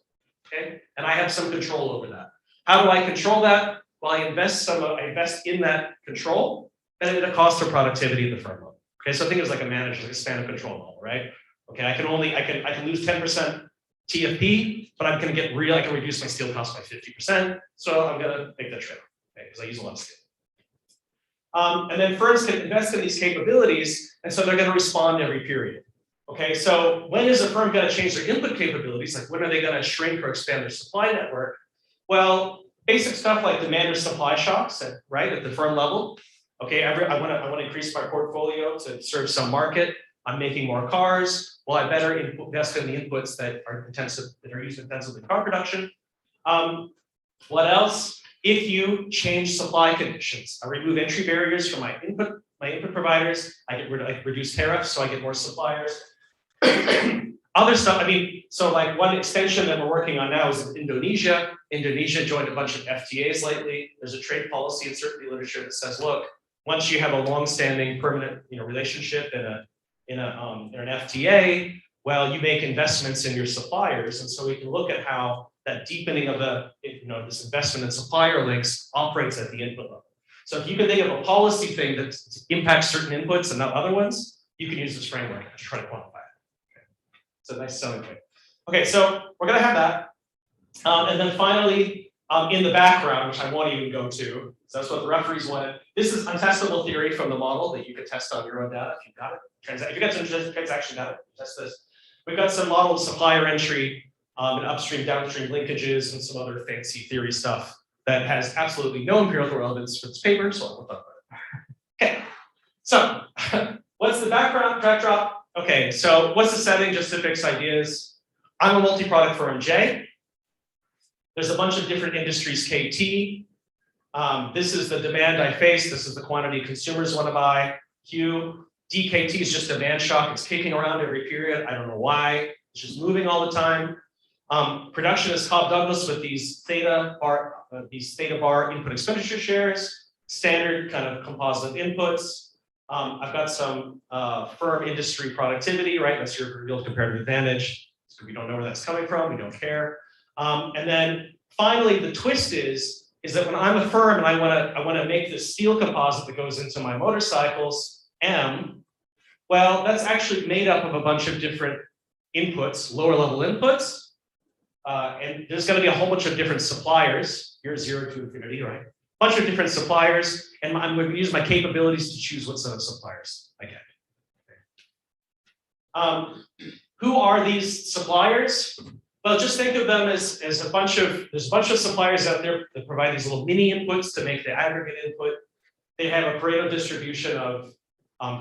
Okay, and I have some control over that. How do I control that? Well, I invest in that control, and at a cost of productivity at the firm level. Okay, so think of it as like a manager, like a span of control model, right? Okay, I can lose 10% TFP, but I can reduce my steel cost by 50%. So I'm gonna make that trade, okay, because I use a lot of steel. And then firms can invest in these capabilities, and so they're gonna respond every period. Okay, so when is a firm gonna change their input capabilities? Like when are they gonna shrink or expand their supply network? Well, basic stuff like demand or supply shocks, at the firm level. Okay, I want to increase my portfolio to serve some market. I'm making more cars. Well, I better invest in the inputs that are used intensively in car production. What else? If you change supply conditions, I remove entry barriers from my input providers. I reduce tariffs, so I get more suppliers. Other stuff. So like one extension that we're working on now is in Indonesia. Indonesia joined a bunch of FTAs lately. There's a trade policy in certain literature that says, look, once you have a long-standing permanent, relationship in an FTA, well, you make investments in your suppliers, and so we can look at how that deepening of this investment in supplier links operates at the input level. So if you can think of a policy thing that impacts certain inputs and not other ones, you can use this framework to try to quantify it. Okay. So nice selling point. Okay, so we're going to have that. And then finally, in the background, which I won't even go to, so that's what the referees wanted. This is untestable theory from the model that you could test on your own data if you've got it. If you got some transaction data, test this. We've got some modeled supplier entry and upstream, downstream linkages and some other fancy theory stuff that has absolutely no empirical relevance for this paper, so I won't talk about it. Okay, so what's the backdrop? Okay, so what's the setting, just to fix ideas? I'm a multi-product firm J. There's a bunch of different industries KT. This is the demand I face. This is the quantity consumers want to buy, Q. DKT is just demand shock. It's kicking around every period. I don't know why. It's just moving all the time. Production is Cobb Douglas with these theta bar input expenditure shares, standard kind of composite inputs. I've got some firm industry productivity, right? That's your real comparative advantage. So we don't know where that's coming from. We don't care. And then finally, the twist is that when I'm a firm and I want to make this steel composite that goes into my motorcycles, M, well, that's actually made up of a bunch of different inputs, lower level inputs. And there's going to be a whole bunch of different suppliers. Here's 0 to infinity, right? A bunch of different suppliers, and I'm going to use my capabilities to choose what set of suppliers I get. Okay. Who are these suppliers? Well, just think of them as there's a bunch of suppliers out there that provide these little mini inputs to make the aggregate input. They have a Pareto distribution of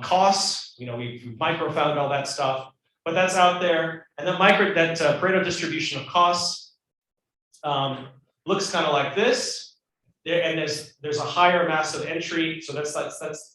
costs. We've micro-found all that stuff, but that's out there. And that Pareto distribution of costs looks kind of like this. And there's a higher mass of entry. So that's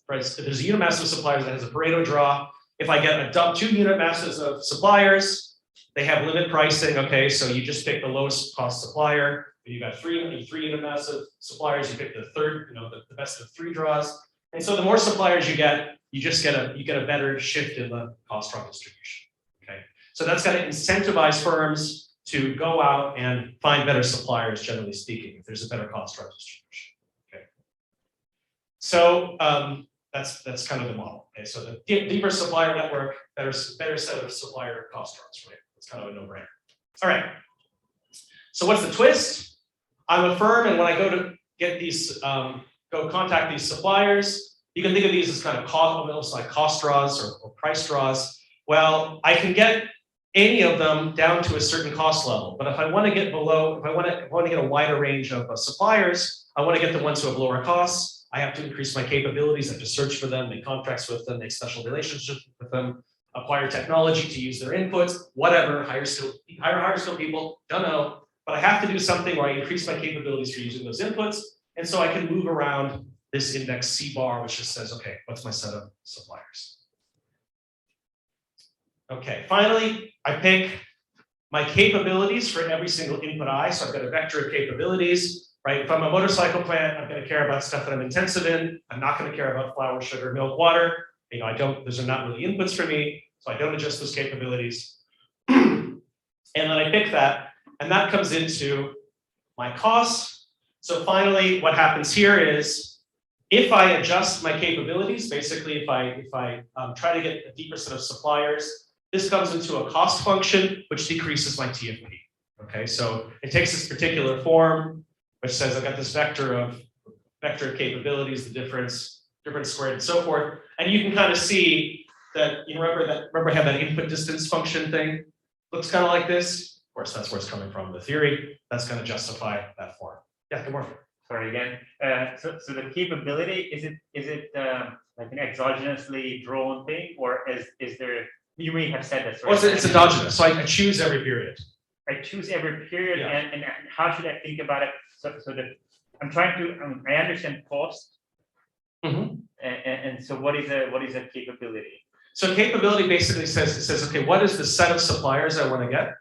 right. If there's a unit mass of suppliers that has a Pareto draw. If I get 2 unit masses of suppliers, they have limit pricing. Okay, so you just pick the lowest cost supplier. If you've got 3 unit mass of suppliers, you pick the third, the best of 3 draws. And so the more suppliers you get a better shift in the cost drop distribution. Okay, so that's going to incentivize firms to go out and find better suppliers, generally speaking, if there's a better cost drop distribution. Okay, so that's kind of the model. Okay, so the deeper supplier network, better set of supplier cost drops, right? It's kind of a no-brainer. All right. So what's the twist? I'm a firm, and when I go to get these, go contact these suppliers, you can think of these as kind of almost like cost draws or price draws. Well, I can get any of them down to a certain cost level, but if I want to get below, if I want to get a wider range of suppliers, I want to get the ones who have lower costs. I have to increase my capabilities. I have to search for them, make contracts with them, make special relationships with them, acquire technology to use their inputs, whatever. Hire skill people, don't know. But I have to do something where I increase my capabilities for using those inputs, and so I can move around this index C bar, which just says, okay, what's my set of suppliers? Okay, finally, I pick my capabilities for every single input I. So I've got a vector of capabilities. Right? If I'm a motorcycle plant, I'm going to care about stuff that I'm intensive in. I'm not going to care about flour, sugar, milk, water. Those are not really inputs for me, so I don't adjust those capabilities. And then I pick that, and that comes into my costs. So finally, what happens here is, if I adjust my capabilities, basically, if I try to get a deeper set of suppliers, this comes into a cost function, which decreases my TFP. Okay, so it takes this particular form, which says I've got this vector of capabilities, the difference squared, and so forth. And you can kind of see that, remember I have that input distance function thing? Looks kind of like this. Of course, that's where it's coming from, the theory. That's going to justify that form. Yeah, good morning. Sorry again. So the capability, is it like an exogenously drawn thing, or is there, you may have said that. Well, it's endogenous, so I choose every period. I choose every period, yeah. and how should I think about it? So that I'm trying to, I understand cost, and so what is a capability? So capability basically says, okay, what is the set of suppliers I want to get?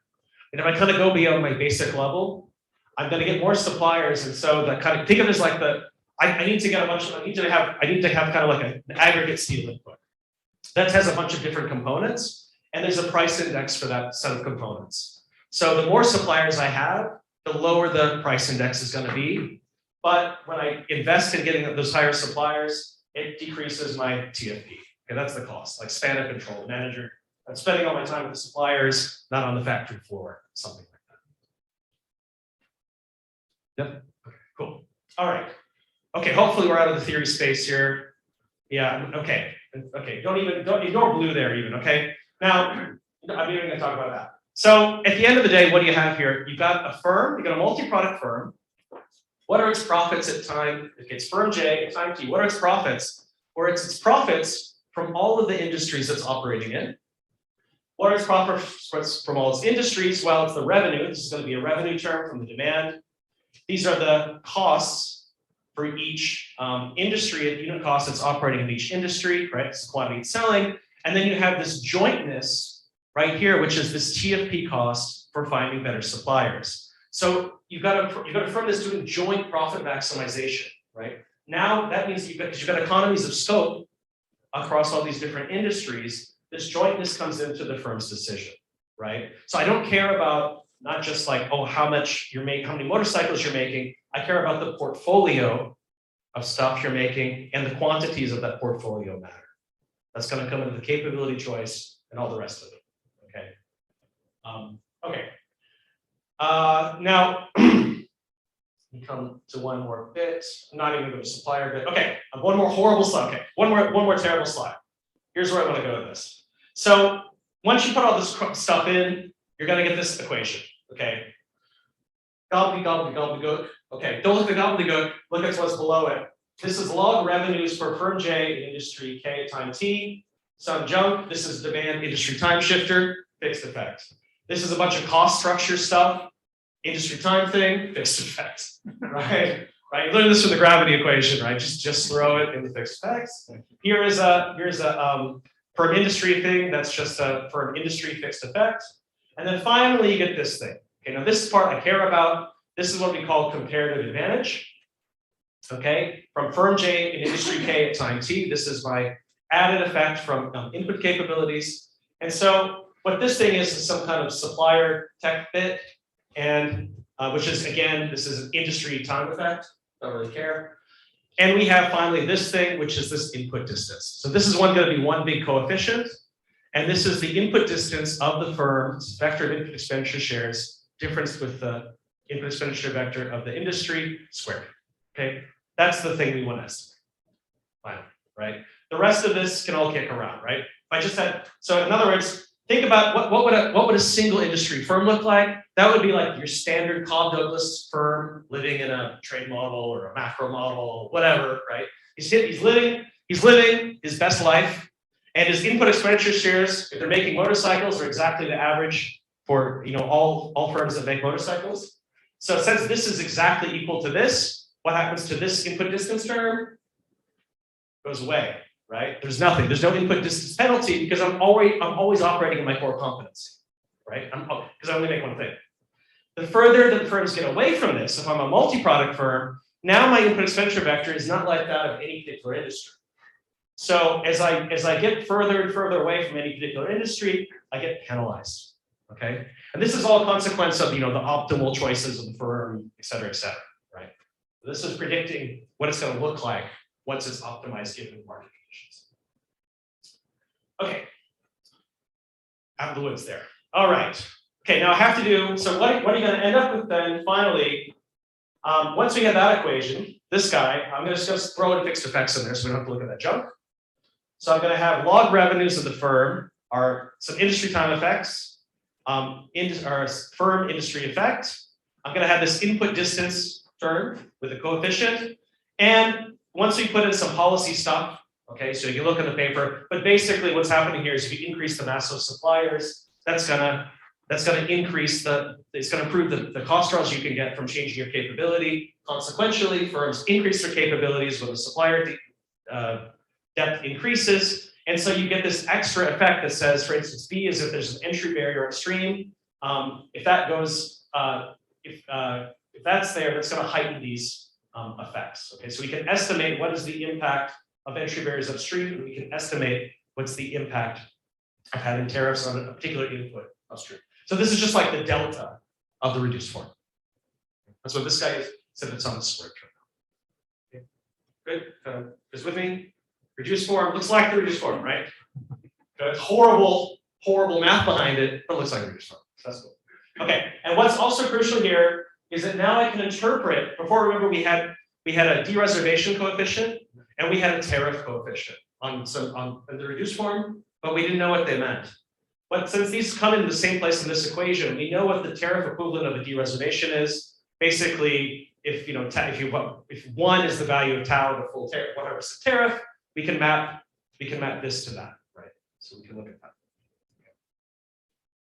And if I kind of go beyond my basic level, I'm going to get more suppliers, and so that kind of think of it as like I need to get a bunch of, I need to have kind of like an aggregate steel input. That has a bunch of different components, and there's a price index for that set of components. So the more suppliers I have, the lower the price index is going to be. But when I invest in getting those higher suppliers, it decreases my TFP. Okay, that's the cost, like span of control, the manager. I'm spending all my time with the suppliers, not on the factory floor, something like that. Yep. Okay, cool. All right. Okay, hopefully we're out of the theory space here. Yeah, okay. Okay, don't ignore blue there even, okay? Now, I'm not even gonna talk about that. So at the end of the day, what do you have here? You've got a firm, you've got a multi-product firm. What are its profits at time? Okay, it's firm J at time T. What are its profits? Or it's its profits from all of the industries it's operating in. What are its profits from all its industries? Well, it's the revenue. This is going to be a revenue term from the demand. These are the costs for each industry at unit cost that's operating in each industry, right? It's the quantity it's selling. And then you have this jointness right here, which is this TFP cost for finding better suppliers. So you've got a firm that's doing joint profit maximization, right? Now that means because you've got economies of scope across all these different industries, this jointness comes into the firm's decision, right? So I don't care about not just like, oh, how much you're making, how many motorcycles you're making. I care about the portfolio of stuff you're making, and the quantities of that portfolio matter. That's going to come into the capability choice and all the rest of it. Okay. Okay. Now, we come to one more bit. I'm not even going to supplier bit. Okay, one more horrible slide. Okay, one more terrible slide. Here's where I want to go with this. So once you put all this stuff in, you're going to get this equation. Okay. Gobbledygook. Okay, don't look at gobbledygook. Look at what's below it. This is log revenues for firm J in industry K at time T. Some junk. This is demand industry time shifter, fixed effect. This is a bunch of cost structure stuff. Industry time thing, fixed effect. Right? Right. You learn this from the gravity equation, right? Just throw it in the fixed effects. Here's a firm industry thing. That's just a firm industry fixed effect. And then finally, you get this thing. Okay, now this is part I care about. This is what we call comparative advantage. Okay, from firm J in industry K at time T. This is my added effect from input capabilities. And so what this thing is some kind of supplier tech bit, and which is, again, this is an industry time effect. Don't really care. And we have finally this thing, which is this input distance. So this is going to be one big coefficient. And this is the input distance of the firm's vector of input expenditure shares, difference with the input expenditure vector of the industry squared. Okay, that's the thing we want to estimate. Finally, right? The rest of this can all kick around, right? If I just had, so in other words, think about what would a single industry firm look like? That would be like your standard Cobb Douglas firm living in a trade model or a macro model, whatever, right? He's living his best life, and his input expenditure shares, if they're making motorcycles, are exactly the average for all firms that make motorcycles. So since this is exactly equal to this, what happens to this input distance term? Goes away, right? There's nothing. There's no input distance penalty because I'm always operating in my core competency, right? Because I only make one thing. The further that the firms get away from this, if I'm a multi-product firm, now my input expenditure vector is not like that of any particular industry. So as I get further and further away from any particular industry, I get penalized. Okay, and this is all a consequence of the optimal choices of the firm, et cetera, right? This is predicting what it's going to look like once it's optimized given market conditions. Okay, out of the woods there. All right. Okay, now I have to do, so what are you going to end up with then finally? Once we have that equation, this guy, I'm going to just throw in fixed effects in there so we don't have to look at that junk. So I'm going to have log revenues of the firm are some industry time effects, firm industry effect. I'm going to have this input distance term with a coefficient. And once we put in some policy stuff, okay, so you look at the paper, but basically what's happening here is if you increase the mass of suppliers, that's gonna increase it's gonna improve the cost structure you can get from changing your capability. Consequentially, firms increase their capabilities when the supplier depth increases. And so you get this extra effect that says, for instance, B is if there's an entry barrier upstream. If that goes, if that's there, that's going to heighten these effects. Okay, so we can estimate what is the impact of entry barriers upstream, and we can estimate what's the impact of having tariffs on a particular input upstream. So this is just like the delta of the reduced form. That's what this guy is, except it's on the square term. Okay. Good. Is with me? Reduced form looks like the reduced form, right? Good. Horrible math behind it, but it looks like the reduced form. So that's cool. Okay, and what's also crucial here is that now I can interpret. Before, remember, we had a dereservation coefficient and we had a tariff coefficient on the reduced form, but we didn't know what they meant. But since these come in the same place in this equation, we know what the tariff equivalent of a dereservation is. Basically, if one is the value of tau, the full tariff, 100% tariff, we can map this to that, right? So we can look at that.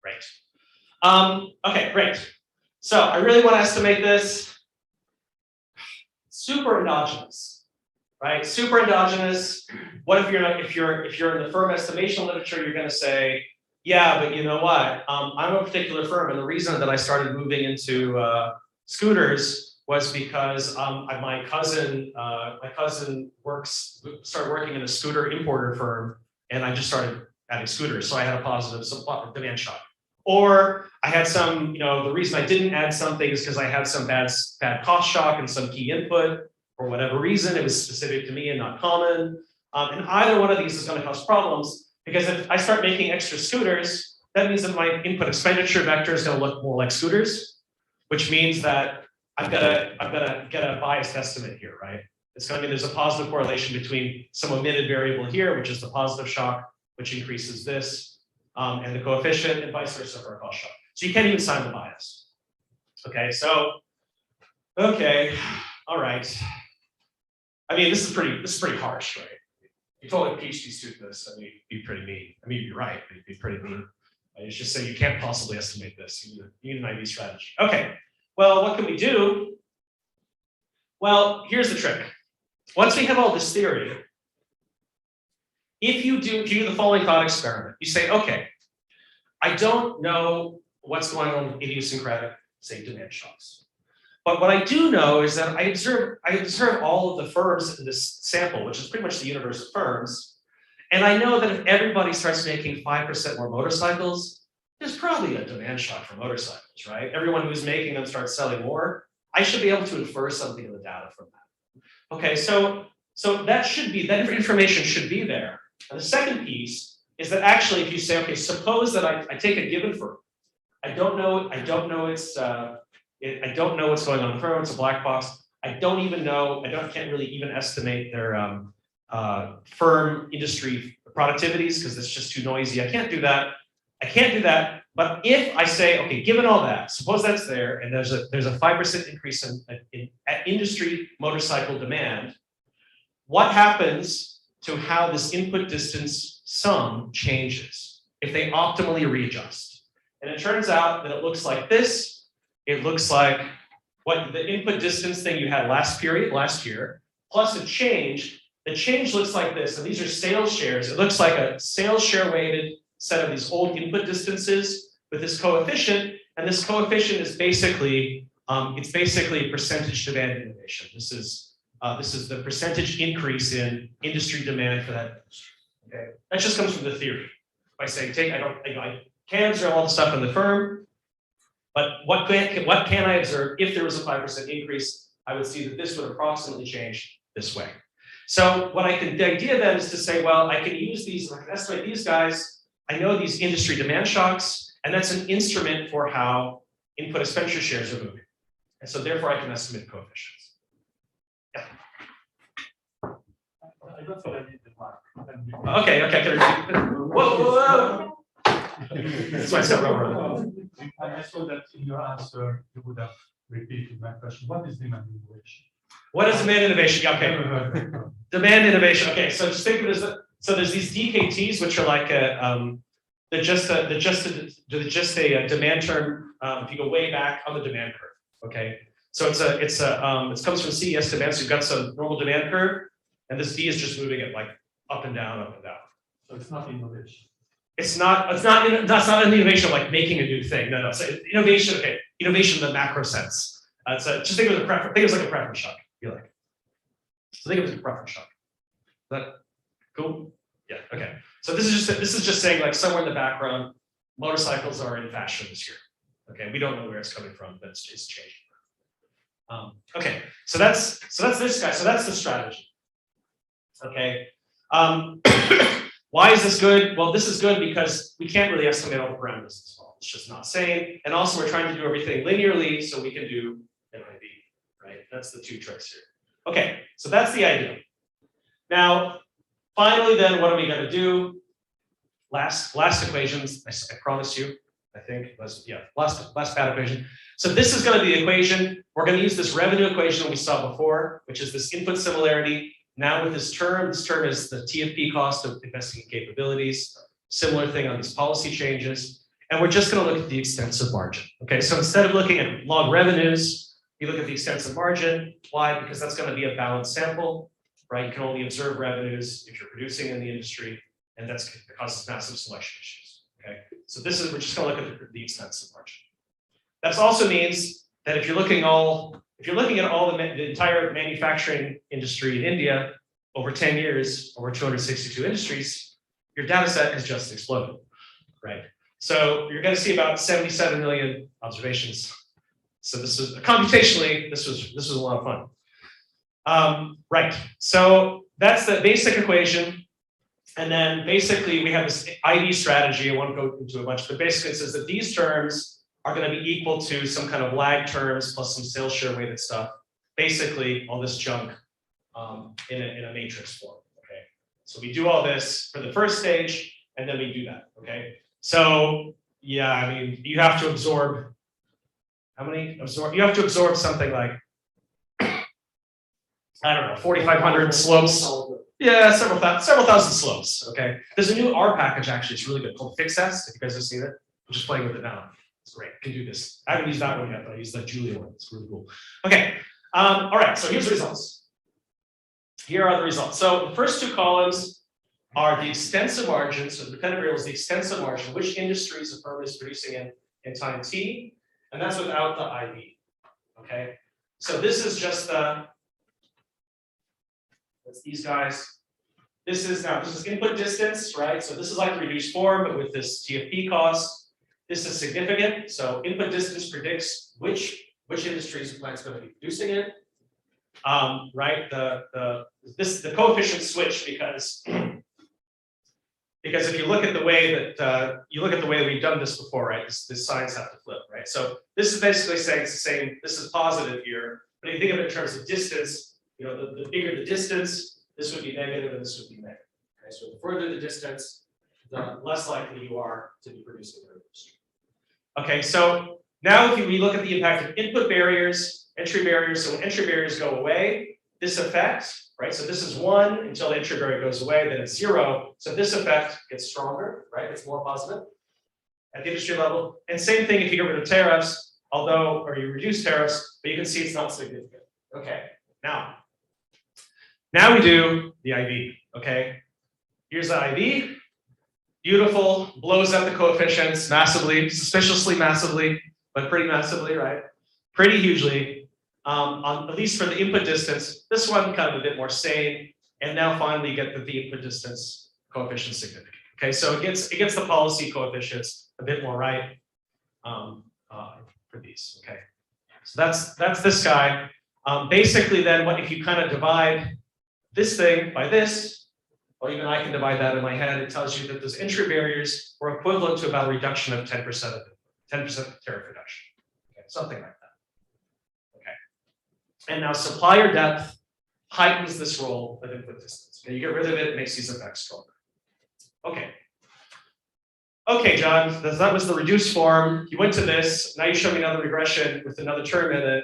Right. Okay, great. So I really want to estimate this. Super endogenous, right? Super endogenous. What if you're in the firm estimation literature, you're going to say, yeah, but you know what? I'm a particular firm, and the reason that I started moving into scooters was because my cousin started working in a scooter importer firm, and I just started adding scooters, so I had a positive demand shock. Or I had some, the reason I didn't add something is because I had some bad cost shock and some key input. For whatever reason, it was specific to me and not common. And either one of these is going to cause problems, because if I start making extra scooters, that means that my input expenditure vector is going to look more like scooters, which means that I've got to get a biased estimate here, right? It's going to mean there's a positive correlation between some omitted variable here, which is the positive shock, which increases this. And the coefficient, and vice versa for a cost shock. So you can't even sign the bias. Okay, so, okay, all right. I mean, this is pretty harsh, right? You told a PhD student this, I mean, you'd be pretty mean. I mean, you're right, but you'd be pretty mean. You just say you can't possibly estimate this. You need an IV strategy. Okay, well, what can we do? Well, here's the trick. Once we have all this theory, if you do the following thought experiment, you say, okay, I don't know what's going on with idiosyncratic, say, demand shocks. But what I do know is that I observe all of the firms in this sample, which is pretty much the universe of firms. And I know that if everybody starts making 5% more motorcycles, there's probably a demand shock for motorcycles, right? Everyone who's making them starts selling more. I should be able to infer something in the data from that. Okay, so that information should be there. And the second piece is that actually, if you say, okay, suppose that I take a given firm, I don't know what's going on in the firm. It's a black box. I can't really even estimate their firm industry productivities because it's just too noisy. I can't do that. But if I say, okay, given all that, suppose that's there, and there's a 5% increase in industry motorcycle demand, what happens to how this input distance sum changes if they optimally readjust? And it turns out that it looks like this. It looks like what the input distance thing you had last year, plus a change. The change looks like this, and these are sales shares. It looks like a sales share weighted set of these old input distances with this coefficient, and this coefficient is basically percentage demand innovation. This is the percentage increase in industry demand for that industry. Okay, that just comes from the theory. By saying, I can't observe all the stuff in the firm, but what can I observe if there was a 5% increase? I would see that this would approximately change this way. So the idea then is to say, well, I can use these, I can estimate these guys. I know these industry demand shocks, and that's an instrument for how input expenditure shares are moving. And so therefore I can estimate coefficients. Yeah. I don't think I need the mark. Okay. Whoa. That's why I said rubber. I saw that in your answer, you would have repeated my question. What is demand innovation? What is demand innovation? Yeah, okay. Demand innovation. Okay, so just think of it as so there's these DKTs, which are like they're just a demand term. If you go way back on the demand curve. Okay, so it comes from CES demand. So you've got some normal demand curve, and this D is just moving it like up and down, up and down. So it's not innovation. That's not an innovation of like making a new thing. No. So innovation, okay, innovation in the macro sense. Just think of it as like a preference shock. you like. So think of it as a preference shock. Is that cool? Yeah, okay. So this is just saying like somewhere in the background, motorcycles are in fashion this year. Okay, we don't know where it's coming from, but it's changing. Okay, so that's this guy. So that's the strategy. Okay. Why is this good? Well, this is good because we can't really estimate all the parameters as well. It's just not sane. And also we're trying to do everything linearly so we can do an IB, right? That's the two tricks here. Okay, so that's the idea. Now, finally then, what are we going to do? Last equations, I promise you, I think, last bad equation. So this is going to be the equation. We're going to use this revenue equation we saw before, which is this input similarity. Now with this term is the TFP cost of investing in capabilities. Similar thing on these policy changes. And we're just going to look at the extensive margin. Okay, so instead of looking at log revenues, you look at the extensive margin. Why? Because that's going to be a balanced sample, right? You can only observe revenues if you're producing in the industry, and that causes massive selection issues. Okay, so we're just going to look at the extensive margin. That also means that if you're looking at all the entire manufacturing industry in India over 10 years, over 262 industries, your data set has just exploded, right? So you're going to see about 77 million observations. So this is computationally, this was a lot of fun. Right. So that's the basic equation. And then basically we have this ID strategy. I won't go into a bunch, but basically it says that these terms are going to be equal to some kind of lag terms plus some sales share weighted stuff. Basically all this junk in a matrix form. Okay. So we do all this for the first stage, and then we do that. Okay. So yeah, I mean, you have to absorb you have to absorb something like, I don't know, 4,500 slopes. Yeah, several thousand slopes. Okay. There's a new R package actually, it's really good, called FixS, if you guys have seen it. I'm just playing with it now. It's great. I can do this. I haven't used that one yet, but I used that Julia one. It's really cool. Okay. All right. So here's the results. Here are the results. So the first two columns are the extensive margin. So the dependent variable is the extensive margin, which industries a firm is producing in time T, and that's without the IB. Okay. So this is just that's these guys. This is input distance, right? So this is like the reduced form, but with this TFP cost. This is significant. So input distance predicts which industries the plant's going to be producing in. Right? The coefficient switch because if you look at the way that we've done this before, right? This signs have to flip, right? So this is basically saying it's the same. This is positive here, but if you think of it in terms of distance, the bigger the distance, this would be negative and this would be negative. Okay, so the further the distance, the less likely you are to be producing in the industry. Okay, so now if we look at the impact of input barriers, entry barriers, so when entry barriers go away, this effect, right? So this is 1 until the entry barrier goes away, then it's 0. So this effect gets stronger, right? It's more positive at the industry level. And same thing if you get rid of tariffs, or you reduce tariffs, but you can see it's not significant. Okay, now we do the IB, okay? Here's the IB. Beautiful, blows up the coefficients massively, suspiciously massively, but pretty massively, right? Pretty hugely, at least for the input distance. This one kind of a bit more sane, and now finally get the input distance coefficient significant. Okay, so it gets the policy coefficients a bit more right for these. Okay, so that's this guy. Basically, then what if you kind of divide this thing by this? Or even I can divide that in my head. It tells you that those entry barriers were equivalent to about a reduction of 10% of 10% tariff reduction. Okay, something like that. Okay. And now supplier depth heightens this role of input distance. Okay, you get rid of it, it makes these effects stronger. Okay. Okay, John, that was the reduced form. You went to this. Now you show me another regression with another term in it.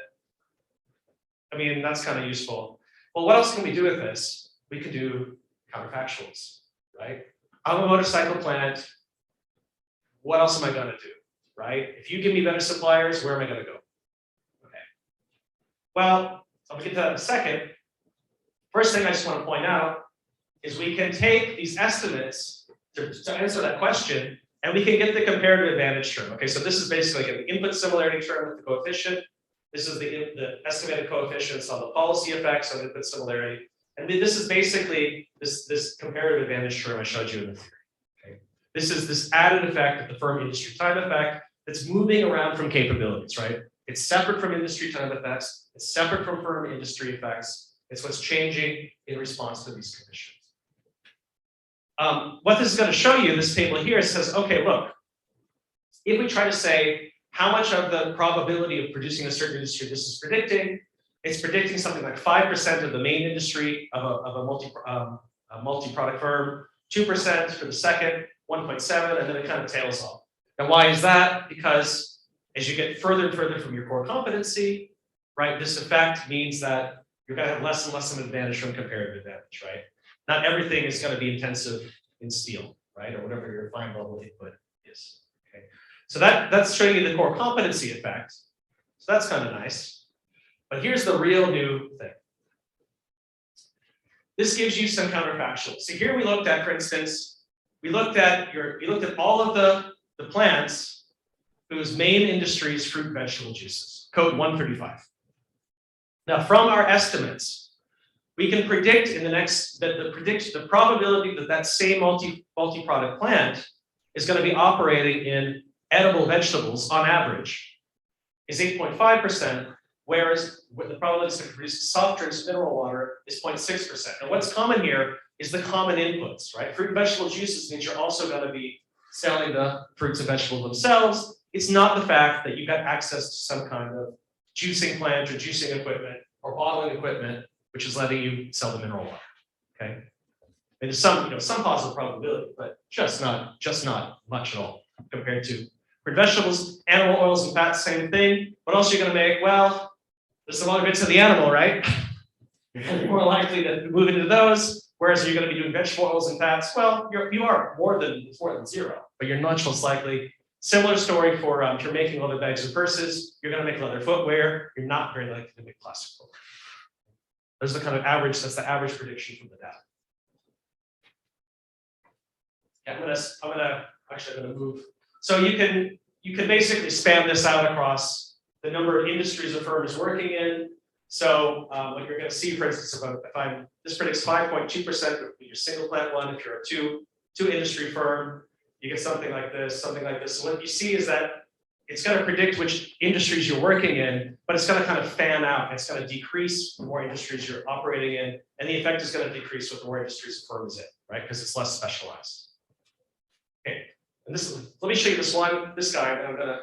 I mean, that's kind of useful. Well, what else can we do with this? We could do counterfactuals, right? I'm a motorcycle plant. What else am I going to do, right? If you give me better suppliers, where am I going to go? Okay. Well, I'll get to that in a second. First thing I just want to point out is we can take these estimates to answer that question, and we can get the comparative advantage term. Okay, so this is basically like an input similarity term with the coefficient, This is the estimated coefficients on the policy effects of input similarity. And this is basically this comparative advantage term I showed you in the theory. Okay. This is this added effect of the firm industry time effect that's moving around from capabilities, right? It's separate from industry time effects. It's separate from firm industry effects. It's what's changing in response to these conditions. What this is going to show you, this table here, says, okay, look, if we try to say how much of the probability of producing a certain industry this is predicting, it's predicting something like 5% of the main industry of a multi-product firm, 2% for the second, 1.7, and then it kind of tails off. And why is that? Because as you get further and further from your core competency, right, this effect means that you're going to have less and less of an advantage from comparative advantage, right? Not everything is going to be intensive in steel, right, or whatever your fine level input is. Okay, so that's showing you the core competency effect. So that's kind of nice. But here's the real new thing. This gives you some counterfactuals. So here we looked at, for instance, we looked at all of the plants whose main industry is fruit and vegetable juices, code 135. Now, from our estimates, we can predict in the next the probability that that same multi-product plant is going to be operating in edible vegetables on average is 8.5%, whereas the probability to produce soft drinks, mineral water is 0.6%. And what's common here is the common inputs, right? Fruit and vegetable juices means you're also going to be selling the fruits and vegetables themselves. It's not the fact that you got access to some kind of juicing plant or juicing equipment or bottling equipment, which is letting you sell the mineral water. Okay, and there's some positive probability, but just not much at all compared to fruit vegetables, animal oils and fats, same thing. What else are you going to make? Well, there's some other bits of the animal, right? You're more likely to move into those. Whereas you're going to be doing vegetable oils and fats. Well, you are more than zero, but you're much less likely. Similar story for if you're making leather bags and purses, you're going to make leather footwear. You're not very likely to make plastic footwear. There's the kind of average. That's the average prediction from the data. Yeah, I'm gonna move. So you can basically span this out across the number of industries a firm is working in. So what you're going to see, for instance, this predicts 5.2% would be your single plant one. If you're a two industry firm, you get something like this, something like this. So what you see is that it's going to predict which industries you're working in, but it's going to kind of fan out. It's going to decrease the more industries you're operating in, and the effect is going to decrease with the more industries the firm is in, right? Because it's less specialized. Okay, and let me show you this guy, and I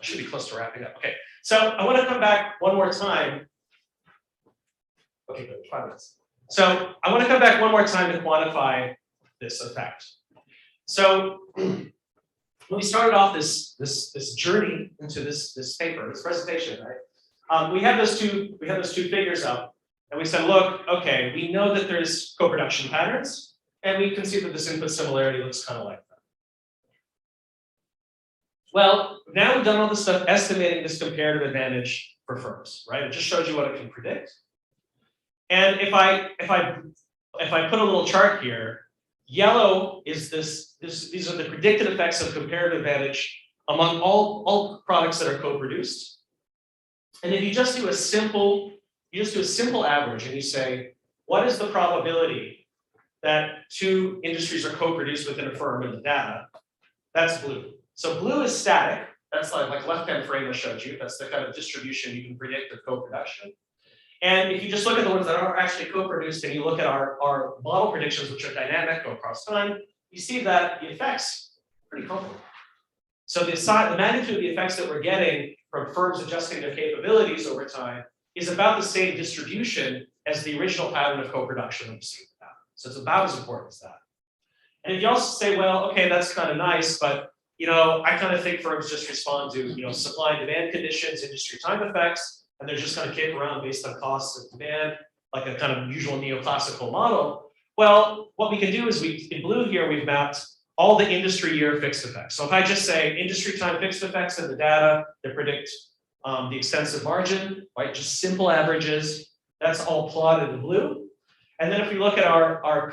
should be close to wrapping up. Okay, so I want to come back one more time. Okay, good, 5 minutes. So I want to come back one more time to quantify this effect. So when we started off this journey into this paper, this presentation, right? We had those two figures up, and we said, look, okay, we know that there's co-production patterns, and we can see that this input similarity looks kind of like that. Well, now we've done all this stuff estimating this comparative advantage for firms, right? It just showed you what it can predict. And if I put a little chart here, yellow is these are the predicted effects of comparative advantage among all products that are co-produced. And if you just do a simple average and you say, what is the probability that two industries are co-produced within a firm in the data? That's blue. So blue is static. That's like left-hand frame I showed you. That's the kind of distribution you can predict of co-production. And if you just look at the ones that are actually co-produced and you look at our model predictions, which are dynamic, go across time, you see that the effects are pretty comparable. So the magnitude of the effects that we're getting from firms adjusting their capabilities over time is about the same distribution as the original pattern of co-production that we see. So it's about as important as that. And if you also say, well, okay, that's kind of nice, but I kind of think firms just respond to supply and demand conditions, industry time effects, and they're just going to kick around based on costs and demand, like a kind of usual neoclassical model. Well, what we can do is in blue here, we've mapped all the industry year fixed effects. So if I just say industry time fixed effects in the data that predict the extensive margin, right? Just simple averages, that's all plotted in blue. And then if we look at our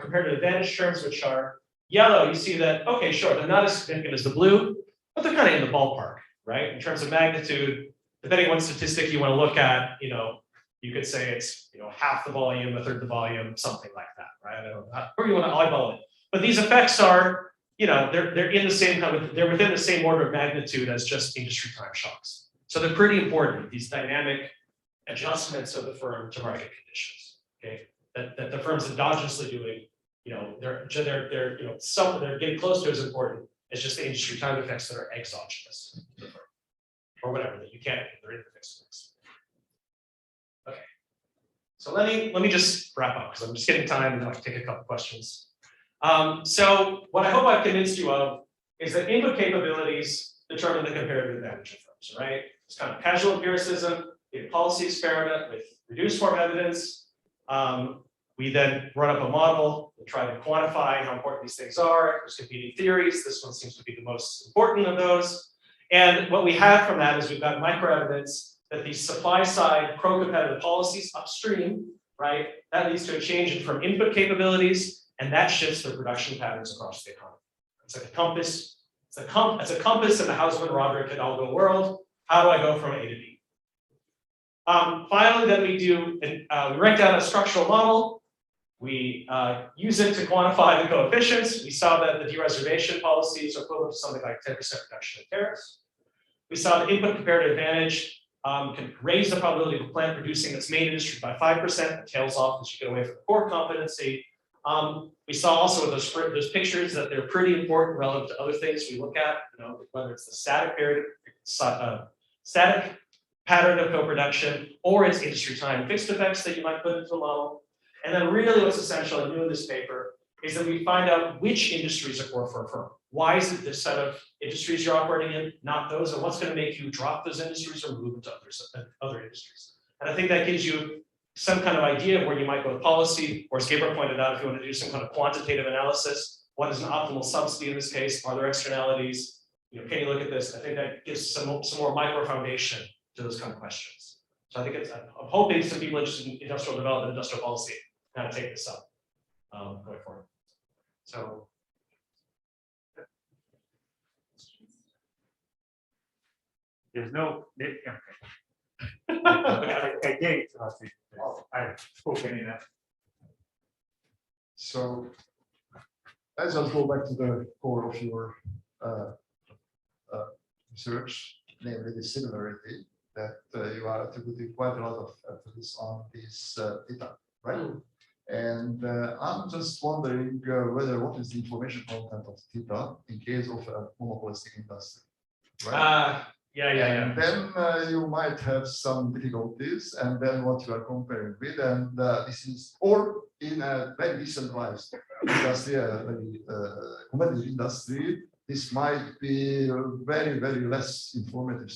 comparative advantage terms, which are yellow, you see that, okay, sure, they're not as significant as the blue, but they're kind of in the ballpark, right? In terms of magnitude, depending on what statistic you want to look at, you could say it's, half the volume, a third the volume, something like that, right? I don't know, however you want to eyeball it. But these effects are, they're in the same they're within the same order of magnitude as just industry time shocks. So they're pretty important, these dynamic adjustments of the firm to market conditions, okay? That the firm's endogenously doing, they're getting close to as important as just the industry time effects that are exogenous to the firm, or whatever, that you can't, they're in the fixed mix. Okay. So let me just wrap up because I'm just getting time and I'll take a couple questions. So what I hope I've convinced you of is that input capabilities determine the comparative advantage of firms, right? It's kind of casual empiricism, a policy experiment with reduced form evidence. We then run up a model and try to quantify how important these things are. There's competing theories. This one seems to be the most important of those. And what we have from that is we've got micro evidence that these supply side pro-competitive policies upstream, right? That leads to a change in firm input capabilities, and that shifts their production patterns across the economy. It's like a compass. It's a compass in the Hausmann Roderick and Algo world. How do I go from A to B? Finally, then we write down a structural model. We use it to quantify the coefficients. We saw that the dereservation policies are equivalent to something like 10% reduction in tariffs. We saw the input comparative advantage can raise the probability of a plant producing its main industry by 5%. It tails off as you get away from the core competency. We saw also with those pictures that they're pretty important relative to other things we look at, whether it's the static pattern of co-production or its industry time fixed effects that you might put into a model. And then really what's essential and new in this paper is that we find out which industries are core for a firm. Why is it this set of industries you're operating in, not those, and what's going to make you drop those industries or move into other industries? And I think that gives you some kind of idea of where you might go with policy, or as Gabriel pointed out, if you want to do some kind of quantitative analysis, what is an optimal subsidy in this case? Are there externalities? Can you look at this? I think that gives some more micro foundation to those kind of questions. So I think I'm hoping some people interested in industrial development, industrial policy, kind of take this up going forward. So. There's no. I gave it to us. I've spoken enough. So let's just go back to the core of your research, namely the similarity, that you are attributing quite a lot of emphasis on this data, right? And I'm just wondering whether what is the information content of data in case of a monopolistic industry, right? Yeah. And then you might have some difficulties, and then what you are comparing with, and this is, or in a very decentralized industry, a very competitive industry, this might be a very, very less informative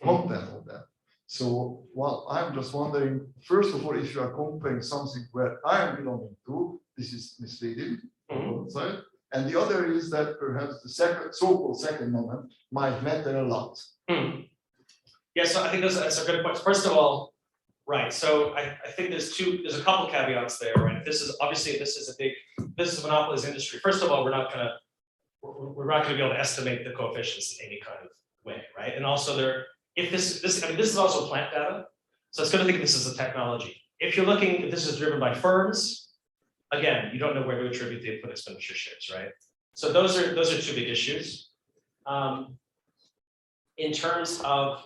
content of that. So, well, I'm just wondering, first of all, if you are comparing something where I am belonging to, this is misleading on one side. And the other is that perhaps the so-called second moment might matter a lot. Yeah, so I think that's a good point. First of all, right. So I think there's a couple caveats there, right? This is a monopolies industry. First of all, we're not gonna be able to estimate the coefficients in any kind of way, right? And also this is also plant data. So it's going to think this is a technology. If this is driven by firms, again, you don't know where to attribute the input expenditure shifts, right? So those are two big issues. In terms of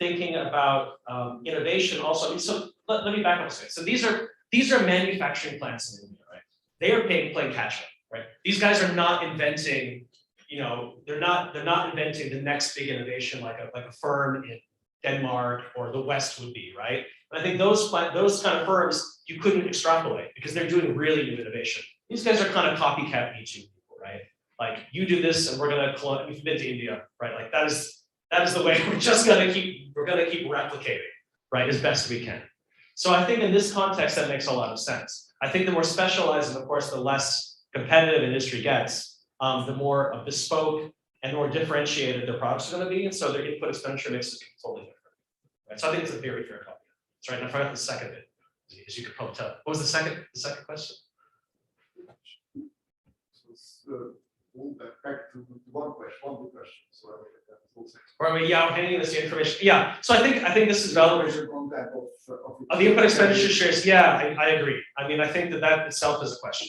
thinking about innovation, also, so let me back up a second. So these are manufacturing plants in India, right? They are playing catch up, right? These guys are not inventing, they're not inventing the next big innovation like a firm in Denmark or the West would be, right? And I think those kind of firms you couldn't extrapolate because they're doing really new innovation. These guys are kind of copycat Me Too people, right? Like you do this and we're gonna we've been to India, right? Like that is the way we're gonna keep replicating, right, as best we can. So I think in this context that makes a lot of sense. I think the more specialized and of course the less competitive industry gets, the more bespoke and more differentiated their products are going to be, and so their input expenditure mix is totally different. Right? So I think it's a very fair copy. That's right. And I forgot the second bit, as you could probably tell. What was the second question? So we'll back to one big question. So Or I mean, yeah, I'm handing this the information. Yeah, so I think this is relevant. Of the input expenditure shares, yeah, I agree. I mean, I think that itself is a question,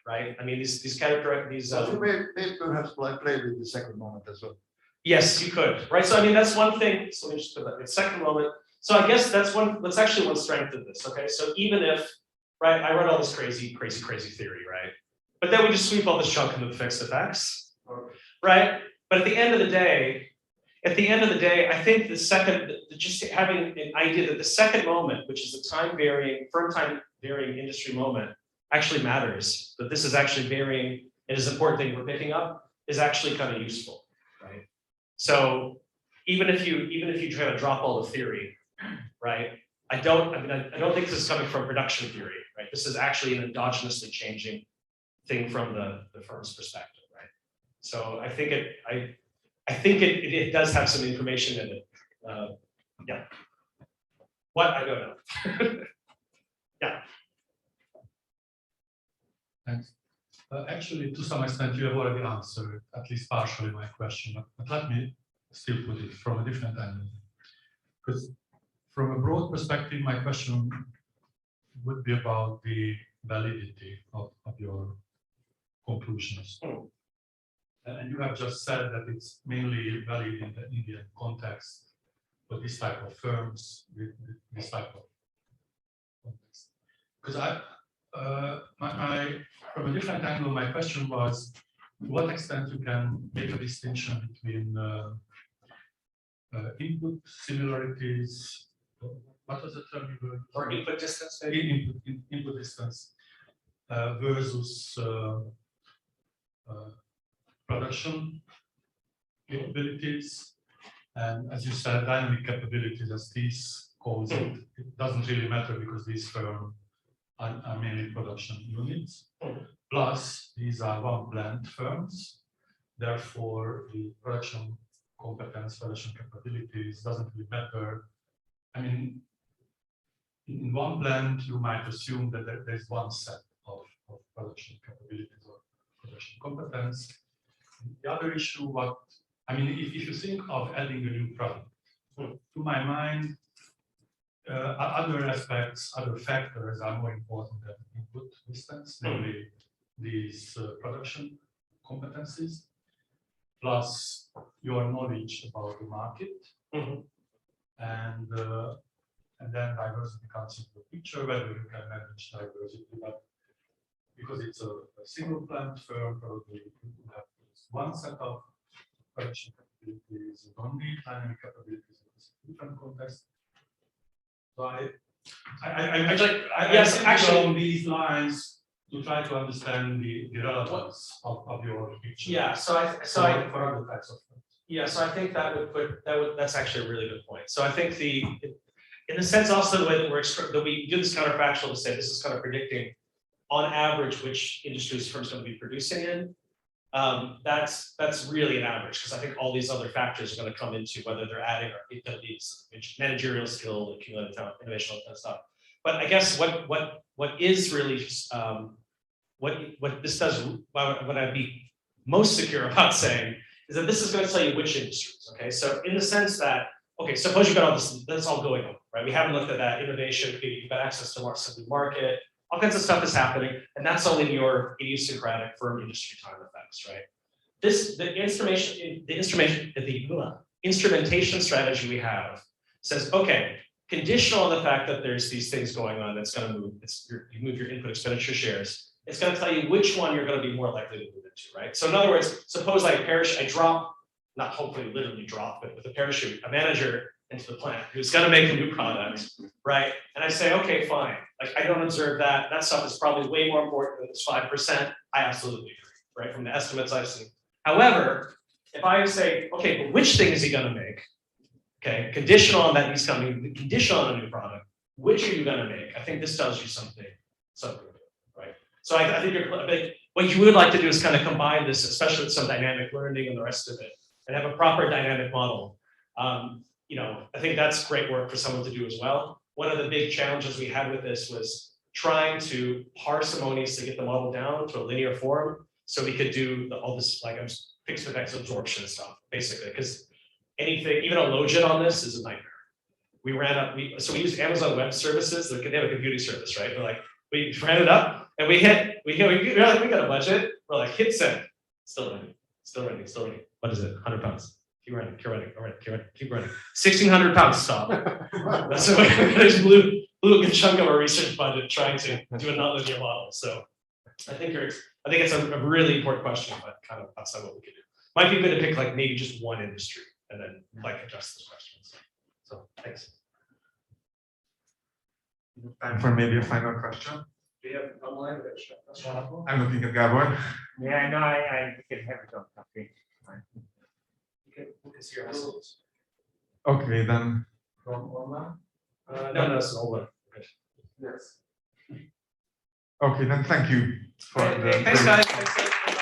right? I mean, these character these. You may perhaps play with the second moment as well. Yes, you could, right? So I mean, that's one thing. So let me just put that in a second moment. So I guess that's actually one strength of this. Okay, so even if, right, I run all this crazy theory, right? But then we just sweep all this junk into the fixed effects, right? But at the end of the day, I think just having an idea that the second moment, which is a firm time varying industry moment, actually matters. That this is actually varying and is an important thing we're picking up is actually kind of useful, right? So even if you try to drop all the theory, right? I don't think this is coming from production theory, right? This is actually an endogenously changing thing from the firm's perspective, right? So I think it does have some information in it. Yeah. What? I don't know. Yeah. Thanks. Actually, to some extent, you have already answered at least partially my question, but let me still put it from a different angle. Because from a broad perspective, my question would be about the validity of your conclusions. Mm. And you have just said that it's mainly valid in the Indian context for this type of firms with this type of context. Because from a different angle, my question was, to what extent you can make a distinction between input similarities, what was the term you were? Or input distance, Input distance versus production capabilities, and as you said, dynamic capabilities, as these calls it, it doesn't really matter because these firms are mainly production units. Plus, these are one plant firms, therefore the production competence, production capabilities doesn't really matter. I mean, in one plant, you might assume that there's one set of production capabilities or production competence. The other issue, if you think of adding a new product, to my mind, other aspects, other factors are more important than input distance, namely these production competencies, plus your knowledge about the market, and then diversity comes into the picture, whether you can manage diversity, but because it's a single plant firm, probably you have one set of production capabilities, you don't need dynamic capabilities in a different context. So actually on these lines to try to understand the relevance of your picture. Yeah, for other types of firms. Yeah, so I think that's actually a really good point. So I think in the sense also the way that we do this counterfactual to say this is kind of predicting on average which industries firms going to be producing in. That's really an average because I think all these other factors are going to come into whether they're adding or these managerial skill, cumulative talent, innovation, kind of stuff. But I guess what is really what this does, what I'd be most secure about saying is that this is going to tell you which industries. Okay, so in the sense that suppose you've got all this, that's all going on, right? We haven't looked at that innovation. You've got access to the market. All kinds of stuff is happening, and that's only your idiosyncratic firm industry time effects, right? The instrumentation strategy we have says, okay, conditional on the fact that there's these things going on that's going to move, you move your input expenditure shares, it's going to tell you which one you're going to be more likely to move into, right? So in other words, suppose I drop, not hopefully literally drop, but with a parachute, a manager into the plant who's going to make a new product, right? And I say, okay, fine. Like I don't observe that. That stuff is probably way more important than this 5%. I absolutely agree, right? From the estimates I've seen. However, if I say, okay, but which thing is he going to make? Okay, conditional on that he's coming, conditional on a new product. Which are you going to make? I think this tells you something, right? So I think what you would like to do is kind of combine this, especially with some dynamic learning and the rest of it, and have a proper dynamic model. I think that's great work for someone to do as well. One of the big challenges we had with this was trying to parsimonies to get the model down to a linear form, so we could do all this like fixed effects absorption stuff, basically, because anything, even a logit on this is a nightmare. We ran up, we use Amazon Web Services, they have a computing service, right? We're like, we ran it up and we're like, we got a budget. We're like, hit send, still running. What is it? £100. Keep running. Keep running. 1,600 pounds. Stop. That's what we just blew a good chunk of our research budget trying to do a nonlinear model. So I think it's a really important question, but kind of outside what we could do. Might be good to pick like maybe just one industry and then like address those questions. So thanks. Time for maybe a final question. Do you have online? I'm looking at Gabor. Yeah, no, I can have it on copy. We can see your answers. Okay, then. No, it's an old one. Yes. Okay, then thank you for the. Thanks, guys. Thanks.